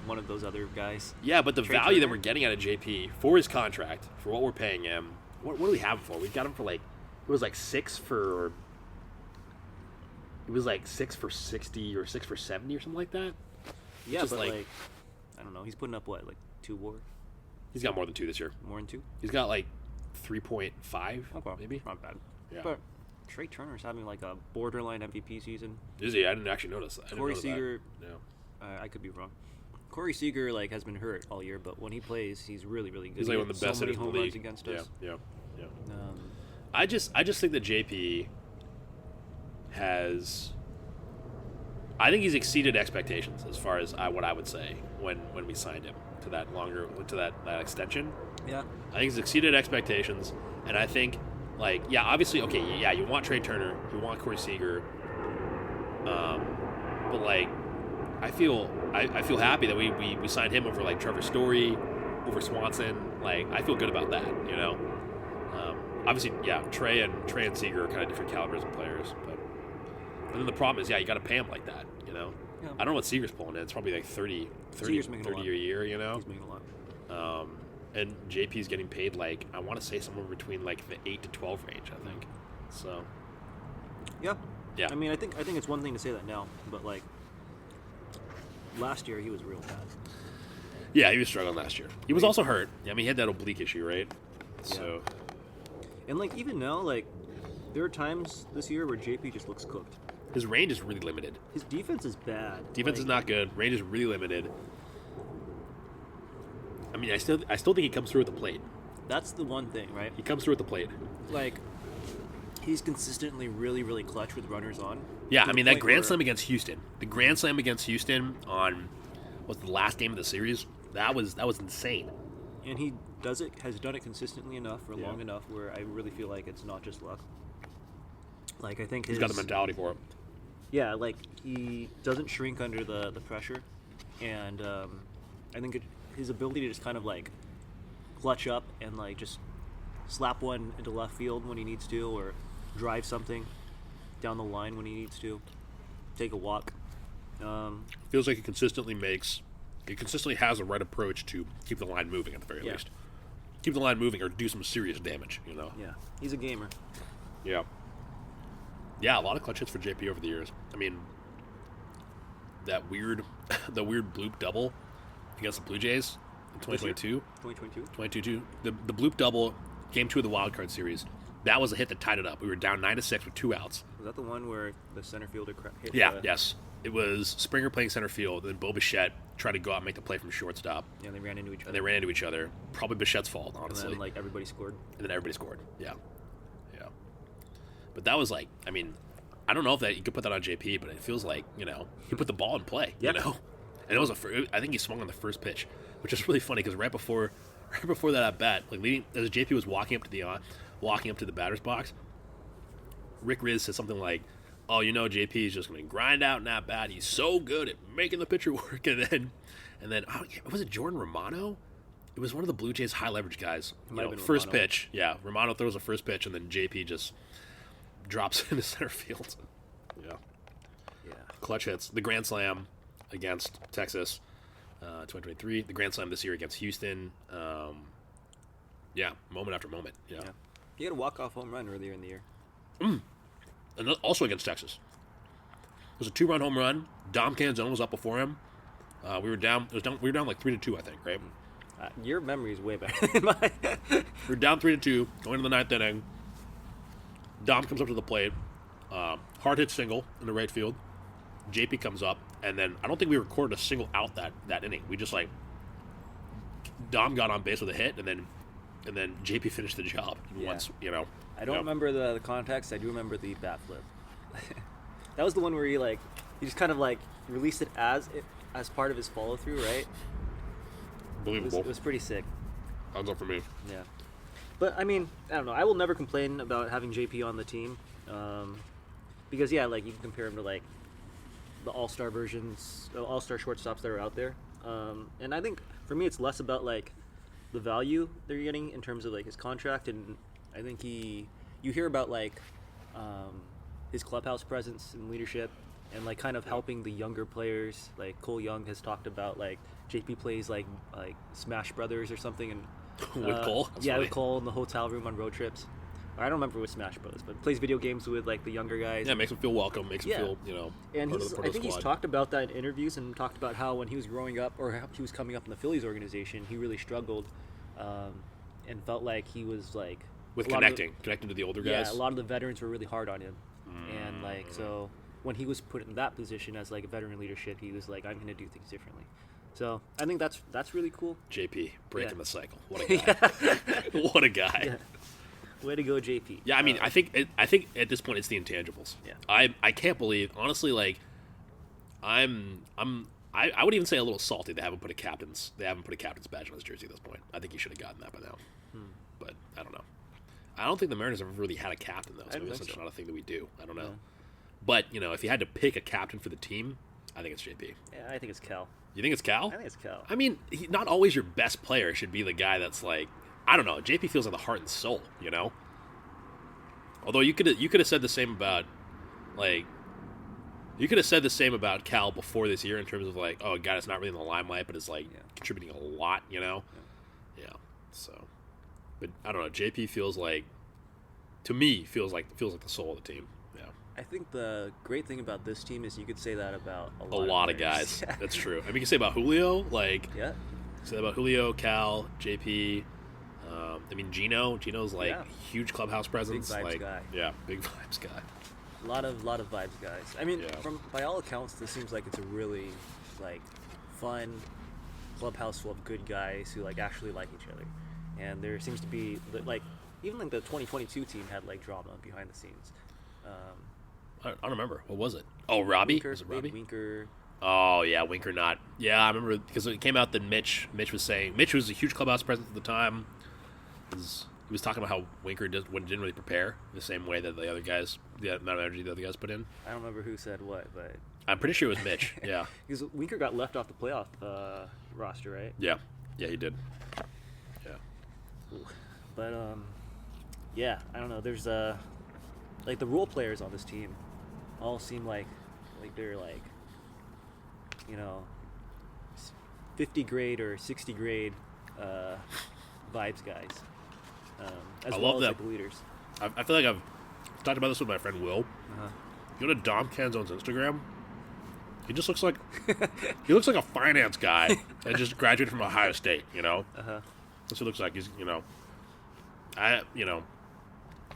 one of those other guys. Yeah, but the Trey value Turner. that we're getting out of JP for his contract, for what we're paying him, what do we have him for? We got him for like, it was like 6 for 60 or 6 for 70 or something like that. Yeah, Just but like- like, I don't know. He's putting up what, like 2 WAR? He's got more than 2 this year. More than 2? He's got like 3.5, Okay, maybe. not bad. Yeah. But Trey Turner's having like a borderline MVP season. Is he? I didn't actually notice that. Corey Seager, Yeah. I could be wrong. Corey Seager like has been hurt all year, but when he plays, he's really, really good. He's He like one of hit the best so many hitters in home the runs league. against us. Yeah. Um, I just think that JP has. I think he's exceeded expectations as far as what I would say when we signed him. to that extension. Yeah. I think it's exceeded expectations, and I think, like, yeah, obviously, okay, yeah, you want Trey Turner, you want Corey Seager, but like, I feel happy that we signed him over like Trevor Story, over Swanson. Like, I feel good about that, you know. Obviously, yeah, Trey and Seager are kind of different calibers of players, but then the problem is, yeah, you got to pay him like that, you know. Yeah. I don't know what Seager's pulling in. It's probably like 30 a year, you know. He's making a lot. And JP's getting paid, like, I want to say somewhere between like the 8 to 12 range, I think. So. Yeah. Yeah. I mean, I think it's one thing to say that now, but like last year he was real bad. Yeah, he was struggling last year. He was also hurt. I mean, he had that oblique issue, right? So. And like even now, like there are times this year where JP just looks cooked. His range is really limited. His defense is bad. Defense is not good. Range is really limited. I mean, I still think he comes through at the plate. That's the one thing, right? He comes through at the plate. Like, he's consistently really, really clutch with runners on. Yeah, I mean, that Grand Slam against Houston. The Grand Slam against Houston on, what's the last game of the series? That was insane. And he has done it consistently enough for long enough where I really feel like it's not just luck. Like, I think he's got the mentality for it. Yeah, like, he doesn't shrink under the pressure. And I think his ability to just kind of, like, clutch up and, like, just slap one into left field when he needs to, or drive something down the line when he needs to, take a walk. Feels like he consistently has the right approach to keep the line moving at the very least. Keep the line moving or do some serious damage, you know? Yeah, he's a gamer. Yeah. Yeah, a lot of clutch hits for JP over the years. I mean, the weird bloop double against the Blue Jays in 2022. 2022. The bloop double, game 2 of the Wild Card Series. That was a hit that tied it up. We were down 9-6 with 2 outs. Was that the one where the center fielder hit? Yes. It was Springer playing center field, and then Bo Bichette tried to go out and make the play from shortstop. Yeah, they ran into each other. Probably Bichette's fault, honestly. And then, like, everybody scored. Yeah. But that was like, I mean, I don't know if that you could put that on JP, but it feels like, you know, he put the ball in play, you know? And it was I think he swung on the first pitch, which is really funny because right before that at bat, like as JP was walking up to the batter's box, Rick Riz said something like, "Oh, you know, JP is just going to grind out in that bat. He's so good at making the pitcher work." And then was it Jordan Romano? It was one of the Blue Jays high leverage guys. First Romano. Pitch, yeah. Romano throws a first pitch, and then JP just drops into center field. Yeah. Clutch hits. The Grand Slam against Texas, 2023. The Grand Slam this year against Houston. Moment after moment. Yeah. He had a walk-off home run earlier in the year. And also against Texas. It was a 2-run home run. Dom Canzone was up before him. We were down like 3-2, I think, right? Your memory is way better than mine. We were down 3-2, going to the 9th inning. Dom comes up to the plate. Hard hit single in the right field. JP comes up, and then I don't think we recorded a single out that inning. We just, like, Dom got on base with a hit, and then JP finished the job once, you know. I don't remember the context. I do remember the bat flip. That was the one where he just kind of like released it as part of his follow through, right? Believable. It was pretty sick. Thumbs up for me. Yeah, but I mean, I don't know. I will never complain about having JP on the team, because like you can compare him to like the all-star versions, all-star shortstops that are out there, and I think for me it's less about like the value they're getting in terms of like his contract, and I think you hear about like his clubhouse presence and leadership and like kind of helping the younger players. Like Cole Young has talked about like JP plays like Smash Brothers or something, and with Cole? That's funny. With Cole in the hotel room on road trips. I don't remember with Smash Brothers, but plays video games with like the younger guys. Yeah, makes them feel welcome, makes them feel, you know, and part of the I think he's talked about that in interviews and talked about how when he was growing up or how he was coming up in the Phillies organization, he really struggled and felt like he was like with connecting to the older guys. Yeah, a lot of the veterans were really hard on him, and like so when he was put in that position as like a veteran leadership, he was like, I'm going to do things differently. So I think that's really cool. JP breaking the cycle. What a guy! What a guy! Yeah. Way to go, JP. Yeah, I mean, I think at this point it's the intangibles. Yeah. I can't believe, honestly, like I'm I would even say a little salty. They haven't put a captain's badge on his jersey at this point. I think he should have gotten that by now. But I don't know. I don't think the Mariners ever really had a captain though. So maybe that's not a thing that we do. I don't know. But if you had to pick a captain for the team, I think it's JP. Yeah, I think it's Cal. You think it's Cal? I think it's Cal. I mean, not always your best player should be the guy that's like, I don't know. JP feels like the heart and soul, Although you could have said the same about Cal before this year in terms of like, oh, a guy that's not really in the limelight but is like contributing a lot, Yeah. So, but I don't know. JP feels like the soul of the team. Yeah. I think the great thing about this team is you could say that about a lot of guys. That's true. I mean, you can say about Julio, say that about Julio, Cal, JP. I mean, Gino's like huge clubhouse presence. Big vibes guy. Yeah, big vibes guy. A lot of vibes guys. I mean, by all accounts, this seems like it's a really like fun clubhouse full of good guys who like actually like each other. And there seems to be like even like the 2022 team had like drama behind the scenes. I don't remember. What was it? Oh, Robbie? Winker, was it Robbie? Winker. Oh yeah, Winker not. Yeah, I remember because it came out that Mitch was saying Mitch was a huge clubhouse presence at the time. He was talking about how Winker didn't really prepare the same way that the amount of energy the other guys put in. I don't remember who said what, but I'm pretty sure it was Mitch. Yeah, because Winker got left off the playoff roster, right? Yeah, he did. Yeah, but yeah, I don't know. There's like the role players on this team all seem like they're like 50 grade or 60 grade vibes guys. As I well love as that. like the leaders. I feel like I've talked about this with my friend Will. You go to Dom Canzone's Instagram. He just looks like a finance guy and just graduated from Ohio State. That's what he looks like. He's you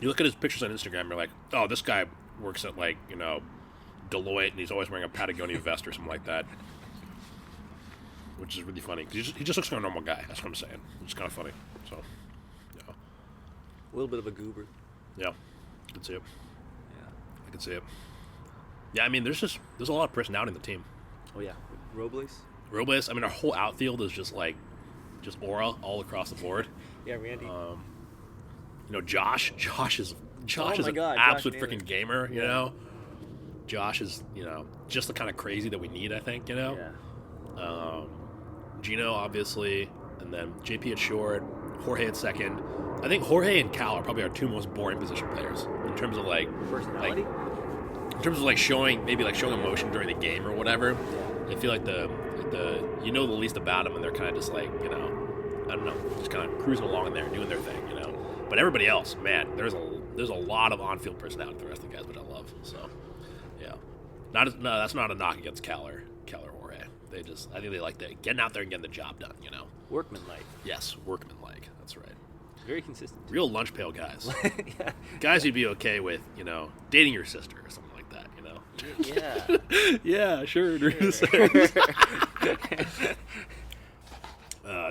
look at his pictures on Instagram. You're like, oh, this guy works at like Deloitte, and he's always wearing a Patagonia vest or something like that. Which is really funny because he just looks like a normal guy. That's what I'm saying. It's kind of funny. So, yeah. A little bit of a goober. Yeah, I can see it. Yeah, I can see it. Yeah, I mean, there's a lot of personality in the team. Oh yeah, Robles. I mean, our whole outfield is just aura all across the board. Yeah, Randy. Josh is an absolute freaking gamer. Josh is just the kind of crazy that we need. I think. Yeah. Gino, obviously, and then JP at short, Jorge at second. I think Jorge and Cal are probably our two most boring position players in terms of personality. In terms of showing emotion during the game or whatever. I feel like the the least about them, and they're kind of just I don't know, just kind of cruising along in there, doing their thing, But everybody else, man, there's a lot of on-field personality with the rest of the guys, which I love. So, yeah, that's not a knock against Cal or Jorge. I think they like getting out there and getting the job done, Workmanlike. Yes, workmanlike. That's right. Very consistent. Real lunch pail guys. Yeah. Guys you'd be okay with, dating your sister or something like that, Yeah. Yeah, sure.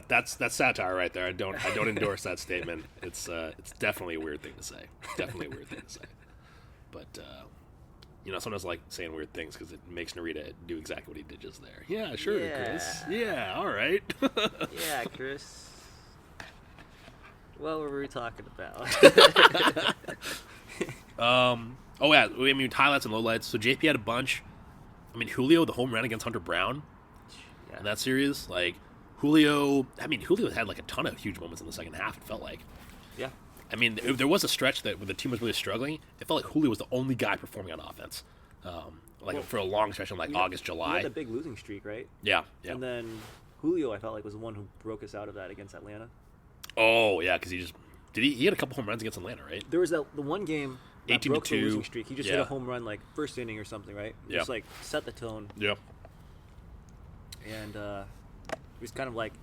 That's satire right there. I don't endorse that statement. It's definitely a weird thing to say. But sometimes I like saying weird things because it makes Narita do exactly what he did just there. Yeah, sure, Yeah. Chris. Yeah, all right. Yeah, Chris. What were we talking about? Oh yeah. I mean, highlights and lowlights. So JP had a bunch. I mean, Julio, the home run against Hunter Brown in that series, Julio had a ton of huge moments in the second half, it felt like. Yeah. I mean, there was a stretch when the team was really struggling. It felt like Julio was the only guy performing on offense. For a long stretch in August, July. We had a big losing streak, right? Yeah. And then Julio, I felt like, was the one who broke us out of that against Atlanta. Oh, yeah, because he had a couple home runs against Atlanta, right? There was the one game that 18-2. broke the losing streak. He just hit a home run first inning or something, right? Yeah. Just set the tone. Yeah. And it was kind of like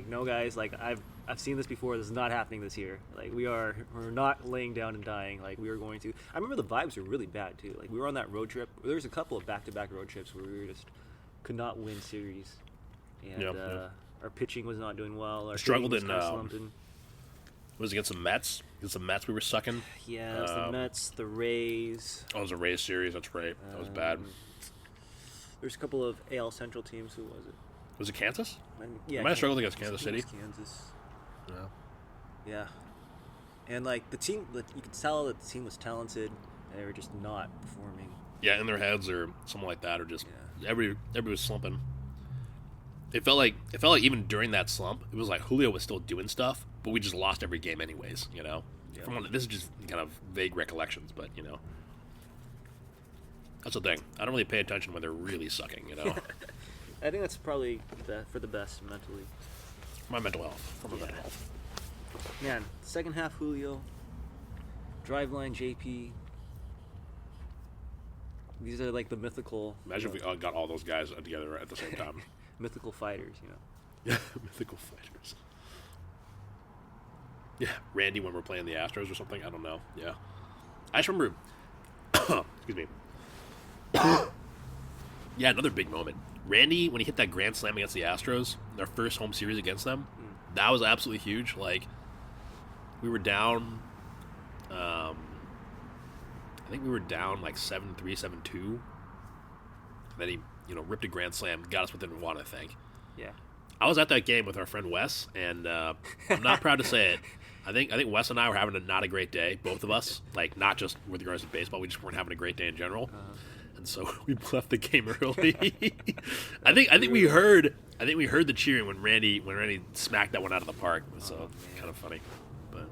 no guys, I've seen this before. This is not happening this year. We're not laying down and dying. We were going to. I remember the vibes were really bad too. We were on that road trip. There was a couple of back-to-back road trips where we could not win series, and our pitching was not doing well. Our struggled was in. slumping. Was it against the Mets? Against the Mets, we were sucking. Yeah, it was the Mets, the Rays. Oh, it was a Rays series. That's right. That was bad. There's a couple of AL Central teams. Who was it? Was it Kansas? Yeah, Might have struggled against Kansas City. Kansas. Yeah. Yeah. And like the team, you could tell that the team was talented. They were just not performing. Yeah, in their heads or something like that, or just Yeah. everybody was slumping. It felt like even during that slump, it was like Julio was still doing stuff, but we just lost every game anyways. You know, Yeah. This is just kind of vague recollections, but you know, that's the thing. I don't really pay attention when they're really sucking. You know, I think that's probably for the best mentally. my mental health, for my mental health. Man, second half Julio, driveline JP. These are like the mythical. Imagine if we got all those guys together at the same time. Mythical fighters, you know. Yeah, mythical fighters. Yeah, Randy when we're playing the Astros or something. I don't know. Yeah, I just remember. Excuse me. Yeah, another big moment. Randy when he hit that grand slam against the Astros, their first home series against them. That was absolutely huge. Like, we were down. I think we were down like 7-3, 7-2. Then he, ripped a grand slam, got us within one, I think. Yeah. I was at that game with our friend Wes, and I'm not proud to say it. I think Wes and I were having not a great day, both of us. Like, not just with regards to baseball, we just weren't having a great day in general. And so we left the game early. I think we heard the cheering when Randy smacked that one out of the park. So kind of funny. But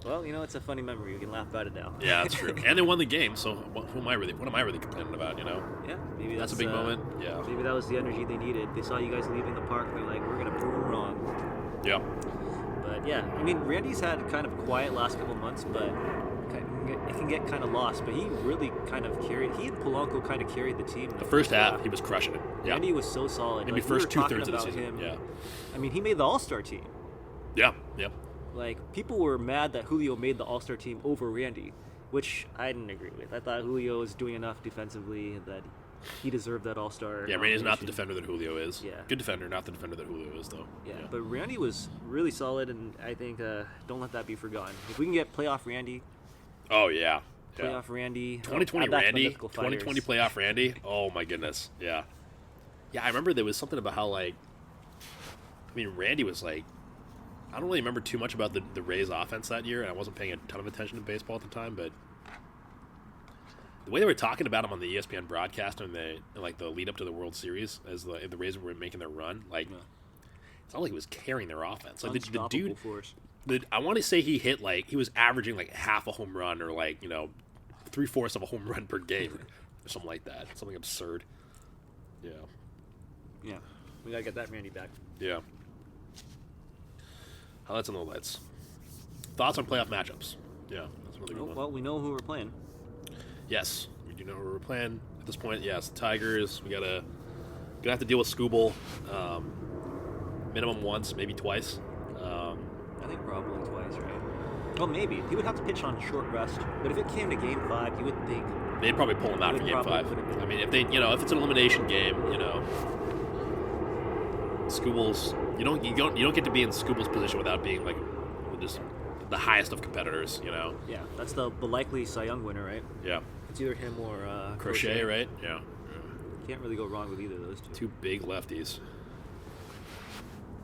well, it's a funny memory. You can laugh about it now. yeah, that's true. And they won the game, so what am I really complaining about? Yeah, maybe That's a big moment. Yeah. Maybe that was the energy they needed. They saw you guys leaving the park. They're like, we're gonna prove them wrong. Yeah. But yeah, I mean, Randy's had kind of a quiet last couple months, but it can get kind of lost. But he really kind of carried. He and Polanco kind of carried the team. The first half, he was crushing it. Yeah. Randy was so solid. Maybe like, first we were 2/3 of the talking season. about him. Yeah. I mean, he made the All-Star team. Yeah. Yep. Like, people were mad that Julio made the All-Star team over Randy, which I didn't agree with. I thought Julio was doing enough defensively that he deserved that All-Star. Yeah, Randy's not the defender that Julio is. Yeah. Good defender, not the defender that Julio is, though. Yeah, but Randy was really solid, and I think don't let that be forgotten. If we can get playoff Randy, Oh, yeah. playoff Randy, 2020 add that to the Randy, mythical fighters. 2020 playoff Randy. Oh, my goodness. Yeah. Yeah, I remember there was something about how, Randy was I don't really remember too much about the Rays offense that year, and I wasn't paying a ton of attention to baseball at the time, but the way they were talking about him on the ESPN broadcast in the lead up to the World Series as the Rays were making their run, it's not like he was carrying their offense. Like the dude, force. I want to say he hit he was averaging half a home run or 3/4 of a home run per game or something like that. Something absurd. Yeah. Yeah, we gotta get that Randy back. Yeah. Highlights and lowlights. Thoughts on playoff matchups? Yeah, that's another good one. Well, we know who we're playing. Yes, we do know who we're playing at this point. Yes, the Tigers. We gonna have to deal with Scooble, minimum once, maybe twice. I think probably twice, right? Well, maybe he would have to pitch on short rest, but if it came to Game 5, you would think They'd probably pull him out for Game 5. I mean, if if it's an elimination game, Scooble's you don't get to be in Scooble's position without being just the highest of competitors, Yeah, that's the likely Cy Young winner, right? Yeah. It's either him or Crochet, right? Yeah. Can't really go wrong with either of those two. Two big lefties.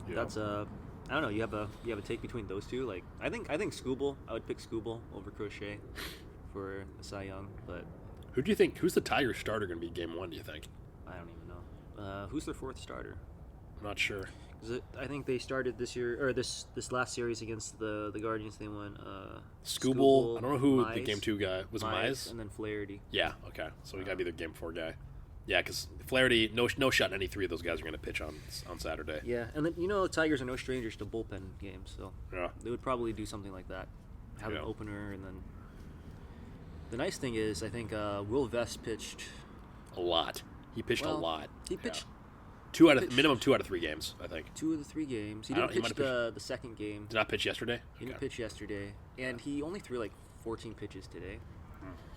Yeah. That's I don't know. You have a take between those two. I think Scooble. I would pick Scooble over Crochet for Cy Young, but Who do you think? Who's the Tigers starter going to be Game 1? Do you think? I don't even know. Who's their fourth starter? I'm not sure. I think they started this year or this last series against the Guardians. They won. Scooble. I don't know who Mize, the Game 2 guy was. Mize, and then Flaherty. Yeah. Okay. So we got to be the Game 4 guy. Yeah, because Flaherty, no shot. Any three of those guys are going to pitch on Saturday. Yeah, and then the Tigers are no strangers to bullpen games, so yeah, they would probably do something like that. Have an opener, and then the nice thing is, I think Will Vest pitched a lot. He pitched a lot. He pitched minimum 2 out of 3 games, I think. 2 of the 3 games. He didn't pitch the second game. Did not pitch yesterday? He didn't pitch yesterday, and he only threw 14 pitches today.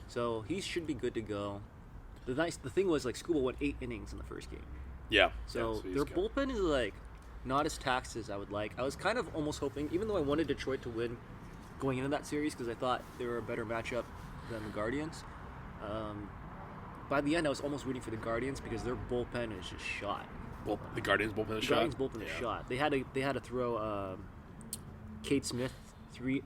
So he should be good to go. The thing was Scooble went 8 innings in the first game. Yeah. So their bullpen is not as taxed as I would like. I was kind of almost hoping, even though I wanted Detroit to win going into that series because I thought they were a better matchup than the Guardians. by the end, I was almost rooting for the Guardians because their bullpen is just shot. Well, the Guardians bullpen is The shot. Guardians bullpen is shot. They had to throw Kate Smith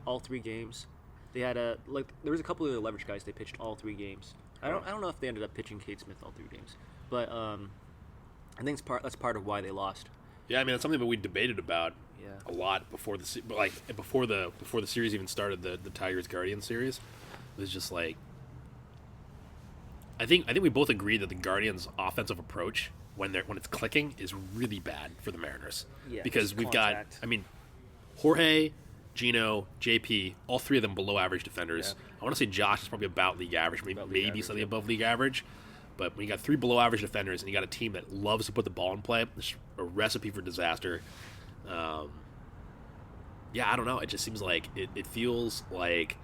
all 3 games. They had there was a couple of the leverage guys they pitched all 3 games. I don't know if they ended up pitching Kate Smith all 3 games, but I think that's part of why they lost. Yeah, I mean, it's something that we debated about Yeah. a lot before before the series even started, the Tigers Guardians series. It was just like, I think we both agreed that the Guardians' offensive approach when it's clicking is really bad for the Mariners. Yeah, because it's we've contact. got, I mean, Jorge, Gino, JP, all 3 of them below average defenders. Yeah. I want to say Josh is probably about league average, maybe average, slightly yeah. above league average. But when you got 3 below average defenders and you got a team that loves to put the ball in play, it's a recipe for disaster. Yeah, I don't know. It just seems like it feels like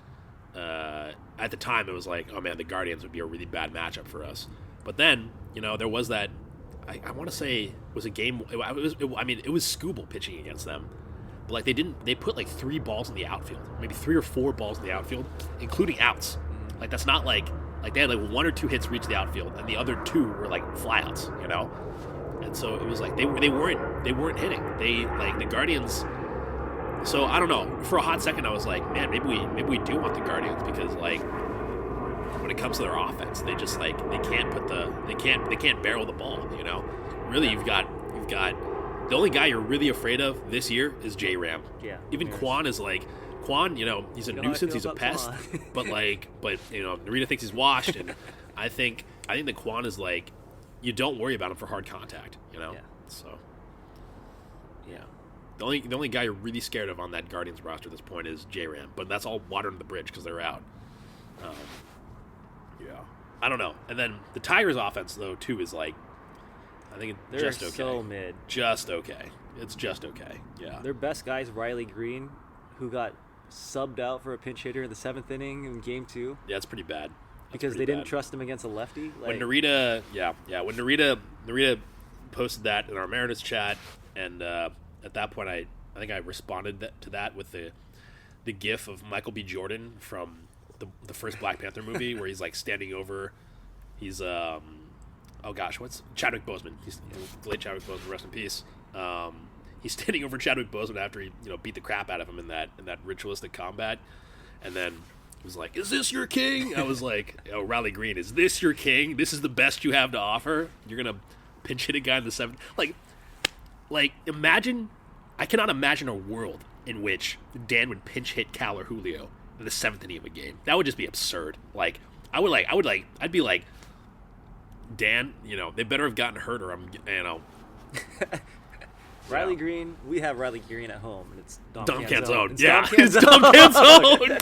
at the time it was like, oh man, the Guardians would be a really bad matchup for us. But then, there was that, I want to say, was a game. It was Skubal pitching against them. But like they put like 3 balls in the outfield, maybe 3 or 4 balls in the outfield, including outs. Like that's not like they had like 1 or 2 hits reach the outfield, and the other 2 were like flyouts, And so it was like they weren't hitting. The Guardians. So I don't know. For a hot second, I was like, man, maybe we do want the Guardians because like when it comes to their offense, they just like they can't barrel the ball. Really, you've got the only guy you're really afraid of this year is J-Ram. Yeah. Even Quan is like he's a nuisance, he's a pest, but Narita thinks he's washed, and I think that Quan is like, you don't worry about him for hard contact, Yeah. So yeah. The only guy you're really scared of on that Guardians roster at this point is J-Ram, but that's all water under the bridge because they're out. Yeah. I don't know. And then the Tigers offense though too is like, I think it's They're just okay. so mid. Just okay. It's just okay. Yeah. Their best guy is Riley Green, who got subbed out for a pinch hitter in the 7th inning in Game 2. Yeah, it's pretty bad. Because they didn't trust him against a lefty. When Narita, when Narita posted that in our Mariners chat, and at that point, I think I responded to that with the GIF of Michael B. Jordan from the first Black Panther movie, where he's like standing over, he's what's Chadwick Boseman? He's late Chadwick Boseman, rest in peace. He's standing over Chadwick Boseman after he beat the crap out of him in that ritualistic combat, and then he was like, "Is this your king?" I was like, "Oh, Riley Green, is this your king? This is the best you have to offer? You're gonna pinch hit a guy in the 7th? Like imagine. I cannot imagine a world in which Dan would pinch hit Cal or Julio in the 7th inning of a game. That would just be absurd. Like I'd be like, Dan, they better have gotten hurt, or I'm. Riley Green, we have Riley Green at home, and it's Dom Canzone. It's Yeah, Dom it's Dom Canzone.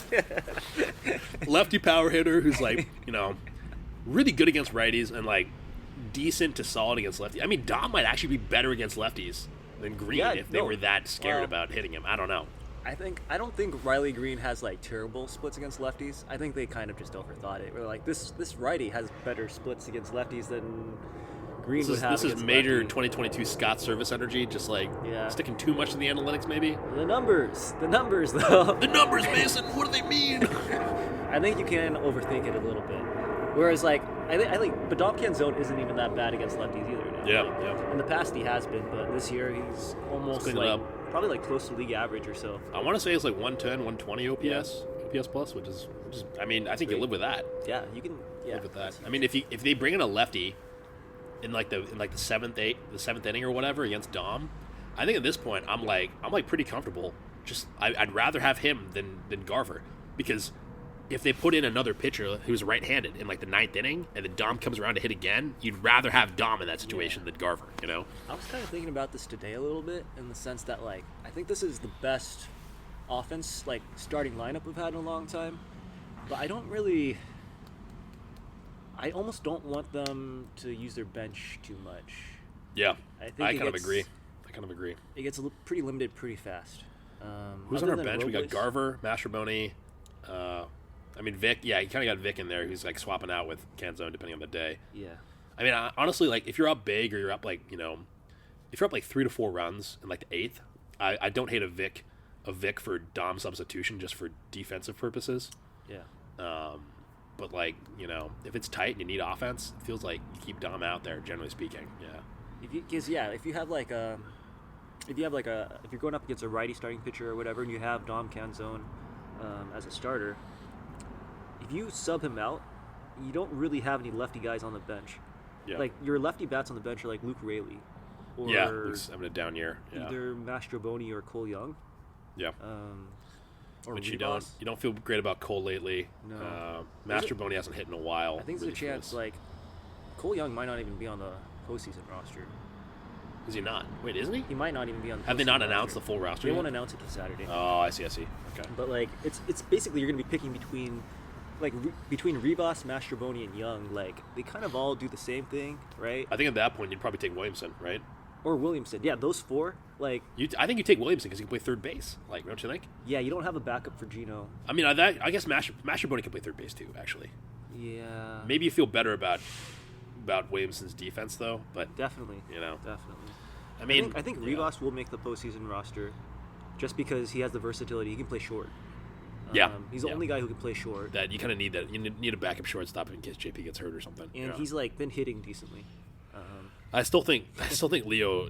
Lefty power hitter who's like, really good against righties and like decent to solid against lefties. I mean, Dom might actually be better against lefties than Green if they were that scared about hitting him. I don't know. I don't think Riley Green has like terrible splits against lefties. I think they kind of just overthought it. We're like, this righty has better splits against lefties than Green would have. This is against major lefties. 2022 Scott Service energy, just like sticking too much to the analytics, maybe. The numbers though. The numbers, Mason. What do they mean? I think you can overthink it a little bit. Whereas, like, I think, but Dom Canzone isn't even that bad against lefties either now. Yeah. In the past, he has been, but this year he's almost probably like close to league average or so. I want to say it's like 110, 120 OPS plus, which is I mean, I think you live with that. Yeah, you can live with that. I mean, if they bring in a lefty in the 7th inning or whatever against Dom, I think at this point I'm pretty comfortable. Just I'd rather have him than Garver, because if they put in another pitcher who's right-handed in like the 9th inning and then Dom comes around to hit again, you'd rather have Dom in that situation than Garver, I was kind of thinking about this today a little bit, in the sense that, like, I think this is the best offense, like, starting lineup we've had in a long time, but I almost don't want them to use their bench too much. Yeah, I kind of agree. It gets pretty limited pretty fast. Who's on our bench? We got Garver, Mastrobuoni, I mean, Vic. Yeah, you kind of got Vic in there, who's like swapping out with Canzone depending on the day. Yeah. I mean, honestly, like if you're up big or you're up like if you're up like 3 to 4 runs in like the 8th, I don't hate a Vic for Dom substitution just for defensive purposes. Yeah. But like, if it's tight and you need offense, it feels like you keep Dom out there. Generally speaking, yeah. If you're going up against a righty starting pitcher or whatever, and you have Dom Canzone as a starter, if you sub him out, you don't really have any lefty guys on the bench. Yeah. Like your lefty bats on the bench are like Luke Raley, or Luke's having a down year. Yeah. either Mastroboni or Cole Young. Yeah. Or Which you Rivas. don't feel great about Cole lately. No. Mastroboni hasn't hit in a while. I think there's a chance like Cole Young might not even be on the postseason roster. Is he not? Wait, isn't he? He might not even be on the Have they not postseason announced roster. the full roster They yet? won't announce it till Saturday. Oh, I see. Okay. But like it's basically you're going to be picking between between Rivas, Mastroboni, and Young. Like they kind of all do the same thing, right? I think at that point you'd probably take Williamson, right? Or Williamson. Yeah, those four. Like I think you take Williamson because he can play third base. Like, don't you think? yeah, you don't have a backup for Gino. I mean, I guess Mastroboni can play third base too. Actually, Yeah. maybe you feel better about Williamson's defense though. But Definitely. Definitely. I mean, I think Rivas will make the postseason roster, just because he has the versatility. He can play short. He's the only guy who can play short. that you kind of need that. You need a backup shortstop in case JP gets hurt or something. And he's like been hitting decently. I still think Leo.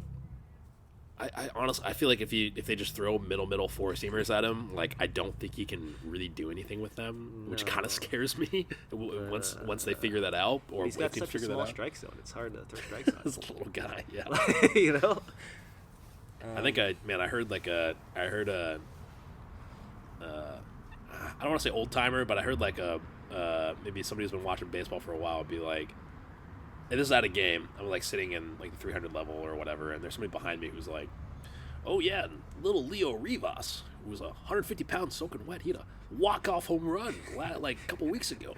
I honestly, I feel like if they just throw middle four seamers at him, like I don't think he can really do anything with them, which kind of scares me. Once they figure that out, or He's if got they such a figure that small out. strike zone. It's hard to throw strikes on. This little guy, yeah. You know. I think I heard I don't want to say old timer, but I heard like maybe somebody who's been watching baseball for a while would be like, and this is at a game. I'm like sitting in like the 300 level or whatever, and there's somebody behind me who's like, "Oh yeah, little Leo Rivas, who was 150 pounds soaking wet. He had a walk-off home run like a couple weeks ago.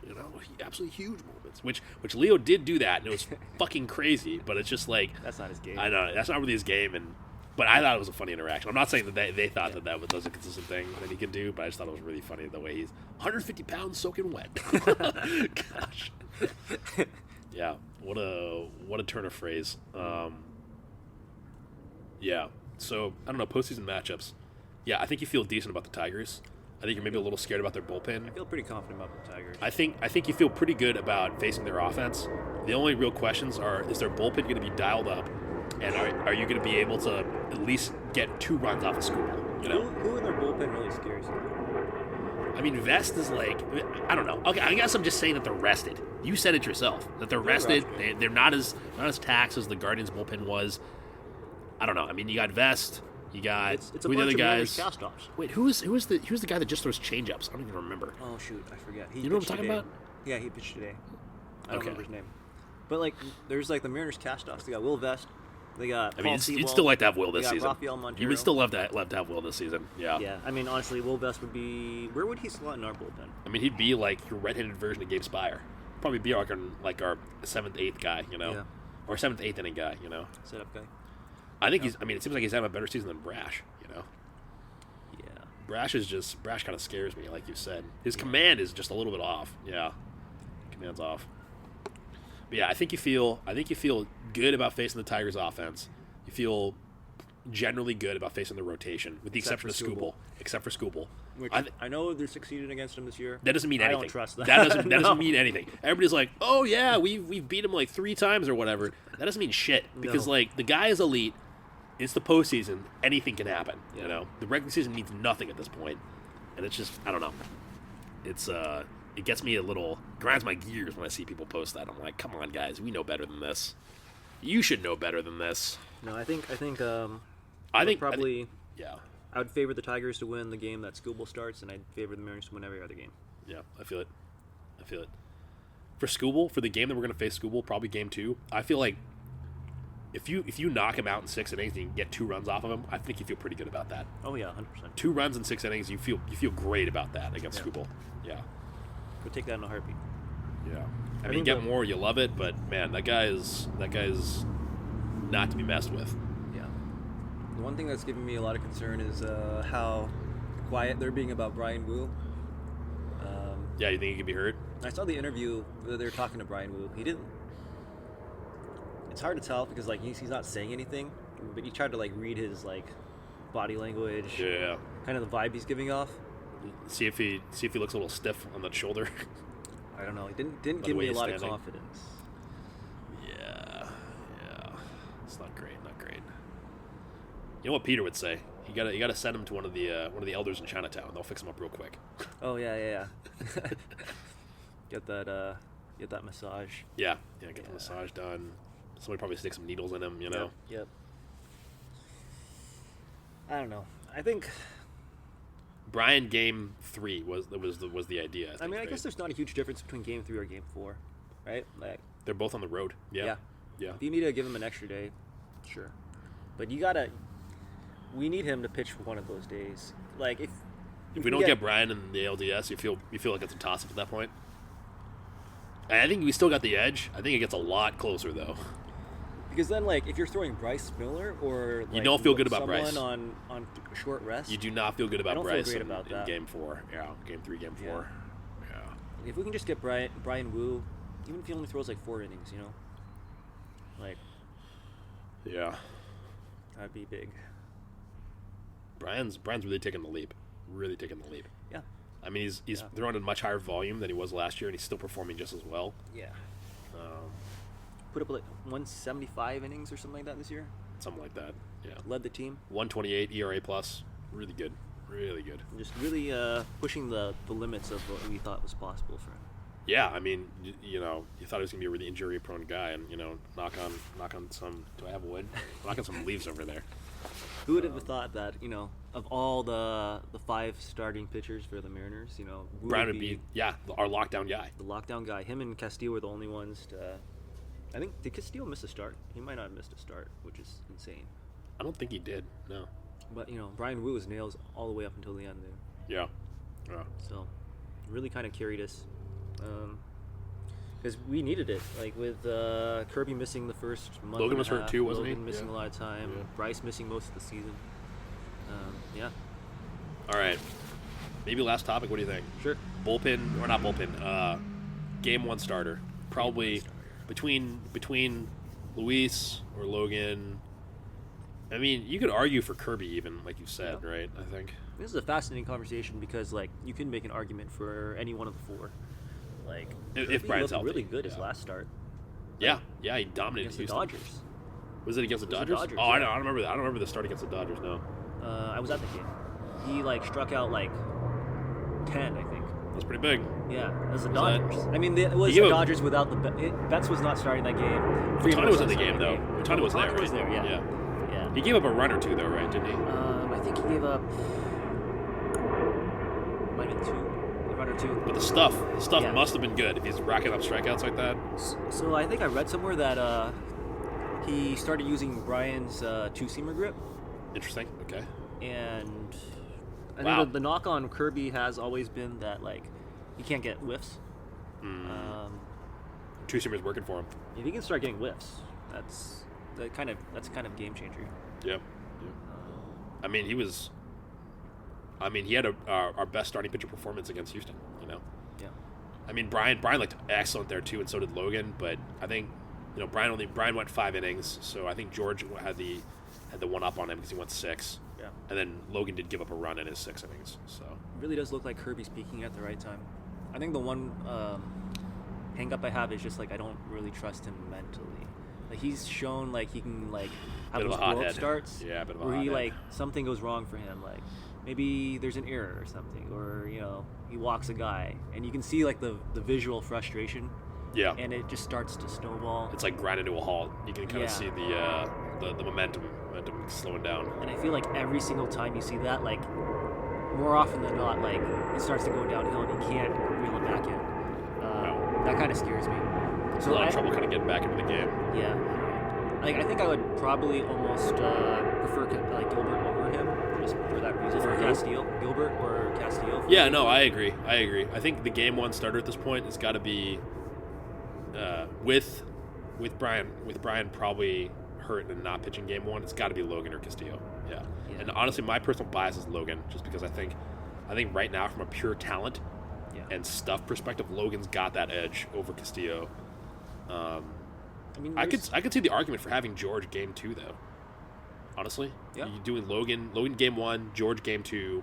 Absolutely huge moments." Which Leo did do that, and it was fucking crazy. But it's just like that's not his game. I know that's not really his game, but I thought it was a funny interaction. I'm not saying that they thought that was a consistent thing that he could do, but I just thought it was really funny the way he's 150 pounds soaking wet. Gosh. Yeah, what a turn of phrase. Yeah, so I don't know, postseason matchups. Yeah, I think you feel decent about the Tigers. I think you're maybe a little scared about their bullpen. I feel pretty confident about the Tigers. I think you feel pretty good about facing their offense. The only real questions are: is their bullpen going to be dialed up, and are you going to be able to at least get 2 runs off of school? Who in their bullpen really scares you? I mean, Vest is like, I don't know. Okay, I guess I'm just saying that they're rested. You said it yourself that they're rested. They're not as taxed as the Guardians bullpen was. I don't know. I mean, you got Vest. You got It's a who are the bunch other of guys? cast-offs. Wait, who's the guy that just throws changeups? I don't even remember. Oh shoot, I forget. You know what I'm talking about? Yeah, he pitched today. I don't Okay. remember his name. But like, there's like the Mariners cast-offs. They got Will Vest. They got. I mean, Paul you'd Sewell, still like to have Will they this got season. Rafael Montero. You would still love to have Will this season. Yeah. Yeah, I mean, honestly, Will Vest would be. Where would he slot in our bullpen? I mean, he'd be like your red-handed version of Gabe Spire. Probably be like our 7th, 8th guy, Yeah. or 7th, 8th inning guy, Setup guy. I think he's. I mean, it seems like he's having a better season than Brash. Yeah. Brash kind of scares me, like you said. His command is just a little bit off. Yeah, command's off. But yeah, I think you feel good about facing the Tigers' offense. You feel generally good about facing the rotation, with the exception of Skubal. Except for Skubal. Which I know they're succeeding against him this year. That doesn't mean anything. I don't trust that. That doesn't No. mean anything. Everybody's like, "Oh yeah, we've beat him like 3 times or whatever." That doesn't mean shit because No. like the guy is elite. It's the postseason. Anything can happen. Yeah. The regular season means nothing at this point, and it's just I don't know. It's it gets me grinds my gears when I see people post that. I'm like, come on, guys, we know better than this. You should know better than this. No, I think probably yeah. I would favor the Tigers to win the game that Skubal starts, and I'd favor the Mariners to win every other game. Yeah, I feel it. For Skubal, for the game that we're going to face Skubal, probably game 2, I feel like if you knock him out in 6 innings and you can get 2 runs off of him, I think you feel pretty good about that. Oh yeah, 100%. 2 runs in 6 innings, you feel great about that against Skubal. Yeah. Would take that in a heartbeat. Yeah. I mean, think get more, you love it, but man, that guy is not to be messed with. Yeah. The one thing that's giving me a lot of concern is how quiet they're being about Brian Wu. Yeah, you think he could be hurt? I saw the interview where they were talking to Brian Wu. He didn't. It's hard to tell because like he's not saying anything, but you tried to like read his like body language, Yeah. kind of the vibe he's giving off. See if he looks a little stiff on that shoulder. I don't know. He didn't By the give way me a he's lot of standing. confidence. Yeah. It's not great. You know what Peter would say? You gotta send him to one of the elders in Chinatown. They'll fix him up real quick. Oh yeah. Get that massage. Yeah. Get the massage done. Somebody probably stick some needles in him. You know. Yep. I don't know. I think. Brian game 3 was the idea. I mean, I guess there's not a huge difference between game 3 or game 4, right? Like they're both on the road. Yeah. If you need to give him an extra day, sure. But we need him to pitch for one of those days. Like if we don't get Brian in the LDS, you feel like it's a toss up at that point. And I think we still got the edge. I think it gets a lot closer though. Because then, like, if you're throwing Bryce Miller or you don't feel good about someone Bryce on short rest, you do not feel good about Bryce feel great about that. in game 4. Yeah, game 3, game 4. Yeah. If we can just get Brian Wu, even if he only throws like 4 innings, you know, like, yeah, that'd be big. Brian's really taking the leap. Really taking the leap. Yeah. I mean, he's throwing a much higher volume than he was last year, and he's still performing just as well. Yeah. Put up like 175 innings or something like that this year. Something like that. Yeah. Led the team. 128 ERA plus. Really good. Really good. And just really pushing the limits of what we thought was possible for him. Yeah, I mean, you thought he was gonna be a really injury-prone guy, and knock on some. Do I have wood? Knock on some leaves over there. Who would have thought that, of all the 5 starting pitchers for the Mariners, Brian would be our lockdown guy. The lockdown guy. Him and Castillo were the only ones to. I think, did Castillo miss a start? He might not have missed a start, which is insane. I don't think he did. No. But Brian Wu was nails all the way up until the end there. Yeah. So, really kind of carried us, because we needed it. Like with Kirby missing the first month. Logan was hurt too, wasn't he? Logan missing a lot of time. Yeah. Bryce missing most of the season. Yeah. All right. Maybe last topic. What do you think? Sure. Bullpen or not bullpen? Game 1 starter. Probably between Luis or Logan. I mean, you could argue for Kirby even, like you said, right? I think this is a fascinating conversation because, like, you can make an argument for any one of the 4. Like, if Brian's healthy, really good his last start. Yeah, he dominated against Houston. the Dodgers. Was it against the Dodgers? Dodgers, I don't remember that. I don't remember the start against the Dodgers. No. I was at the game. He struck out 10, I think. That's pretty big. Yeah, it was the Dodgers. I mean, it was the Dodgers without the Betts was not starting that game. Otani was in the game though. Otani was there, right? Was there, yeah. He gave up a run or 2 though, right? Didn't he? I think he gave up might have been 2, a run or 2. But the stuff must have been good if he's racking up strikeouts like that. So I think I read somewhere that he started using Brian's 2-seamer grip. Interesting. Okay. And I think the knock on Kirby has always been that he can't get whiffs. 2-seamer's working for him. If he can start getting whiffs, that's kind of game changer. Yep. I mean, he had our best starting pitcher performance against Houston. Yeah. I mean, Brian looked excellent there too, and so did Logan. But I think Brian went 5 innings, so I think George had the one up on him because he went 6. Yeah. And then Logan did give up a run in his 6 innings. So it really does look like Kirby's peaking at the right time. I think the one hang up I have is just I don't really trust him mentally. He's shown he can have those blow-up starts where he something goes wrong for him. Maybe there's an error or something, or he walks a guy, and you can see the visual frustration. Yeah. And it just starts to snowball. It's grinding to a halt. You can kind of see the momentum slowing down. And I feel every single time you see that, more often than not, it starts to go downhill and you can't reel it back in. That kind of scares me. So a lot of trouble kind of getting back into the game. Yeah. I think I would probably almost prefer Gilbert over him, just for that reason. Or Castillo. Gilbert or Castillo. Yeah, no, I agree. I think the game 1 starter at this point has got to be with Brian probably hurt and not pitching game 1. It's got to be Logan or Castillo. Yeah. And honestly, my personal bias is Logan, just because I think right now, from a pure talent and stuff perspective, Logan's got that edge over Castillo. I could see the argument for having George game 2 though. Honestly, you're doing Logan game 1, George game 2,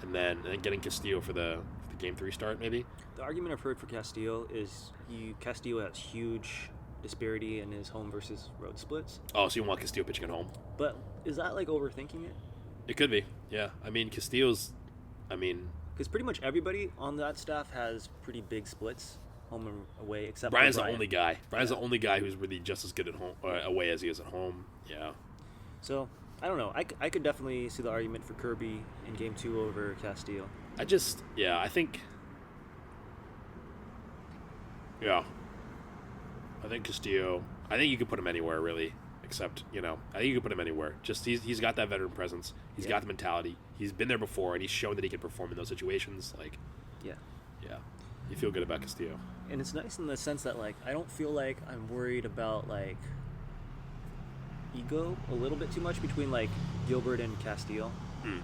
and then getting Castillo for the Game 3 start, maybe. The argument I've heard for Castillo is Castillo has huge disparity in his home versus road splits. Oh, so you want Castillo pitching at home? But is that like overthinking it? It could be, yeah. I mean, Castillo's, because pretty much everybody on that staff has pretty big splits, home and away, except Brian's for Brian. the only guy. Brian's the only guy who's really just as good at home away as he is at home. Yeah. So I don't know. I could definitely see the argument for Kirby in Game 2 over Castillo. I think Castillo. I think you could put him anywhere really, except I think you could put him anywhere. Just he's got that veteran presence. He's got the mentality. He's been there before, and he's shown that he can perform in those situations. Yeah, you feel good about Castillo. And it's nice in the sense that I don't feel like I'm worried about ego a little bit too much between Gilbert and Castillo.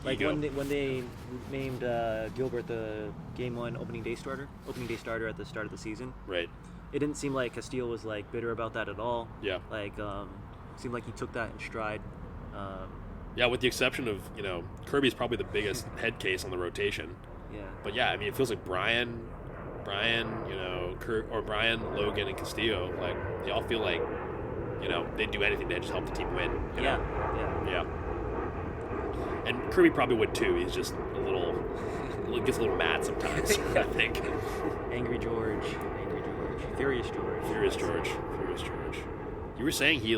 When they named Gilbert the Game 1 opening day starter at the start of the season. Right. It didn't seem like Castillo was bitter about that at all. Yeah. Seemed like he took that in stride. Yeah, with the exception of Kirby's probably the biggest head case on the rotation. Yeah. But yeah, it feels like Brian, Brian, Logan, and Castillo, they all feel like they'd do anything to just help the team win. Yeah. And Kirby probably would too. He's just gets a little mad sometimes. I think. Angry George. Furious George. You were saying he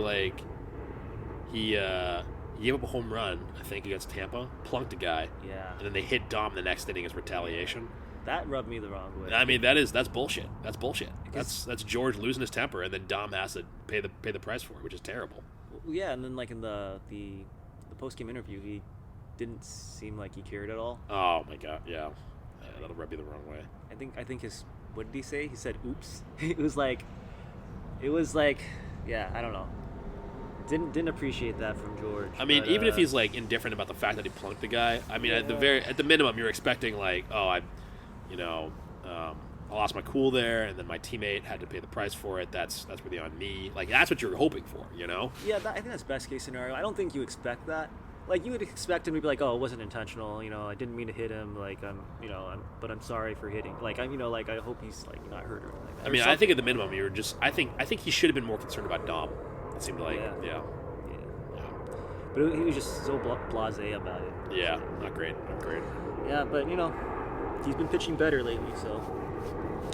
gave up a home run, I think, against Tampa, plunked a guy. Yeah. And then they hit Dom the next inning as retaliation. That rubbed me the wrong way. I mean, that's bullshit. That's George losing his temper, and then Dom has to pay the price for it, which is terrible. Yeah, and then in the post game interview, he didn't seem like he cared at all. Oh my god, yeah, that'll rub you the wrong way. I think his, what did he say? He said, "Oops." It was yeah, I don't know. Didn't appreciate that from George. I mean, even if he's indifferent about the fact that he plunked the guy, I mean, at the minimum, you're expecting I lost my cool there, and then my teammate had to pay the price for it. That's really on me. That's what you're hoping for, Yeah, I think that's best case scenario. I don't think you expect that. You would expect him to be oh, it wasn't intentional. I didn't mean to hit him. But I'm sorry for hitting. I hope he's not hurt or anything like that. I mean, I think at the minimum, you're just. I think he should have been more concerned about Dom. It seemed yeah. But he was just so blasé about it. Yeah, not great. Yeah, but he's been pitching better lately, so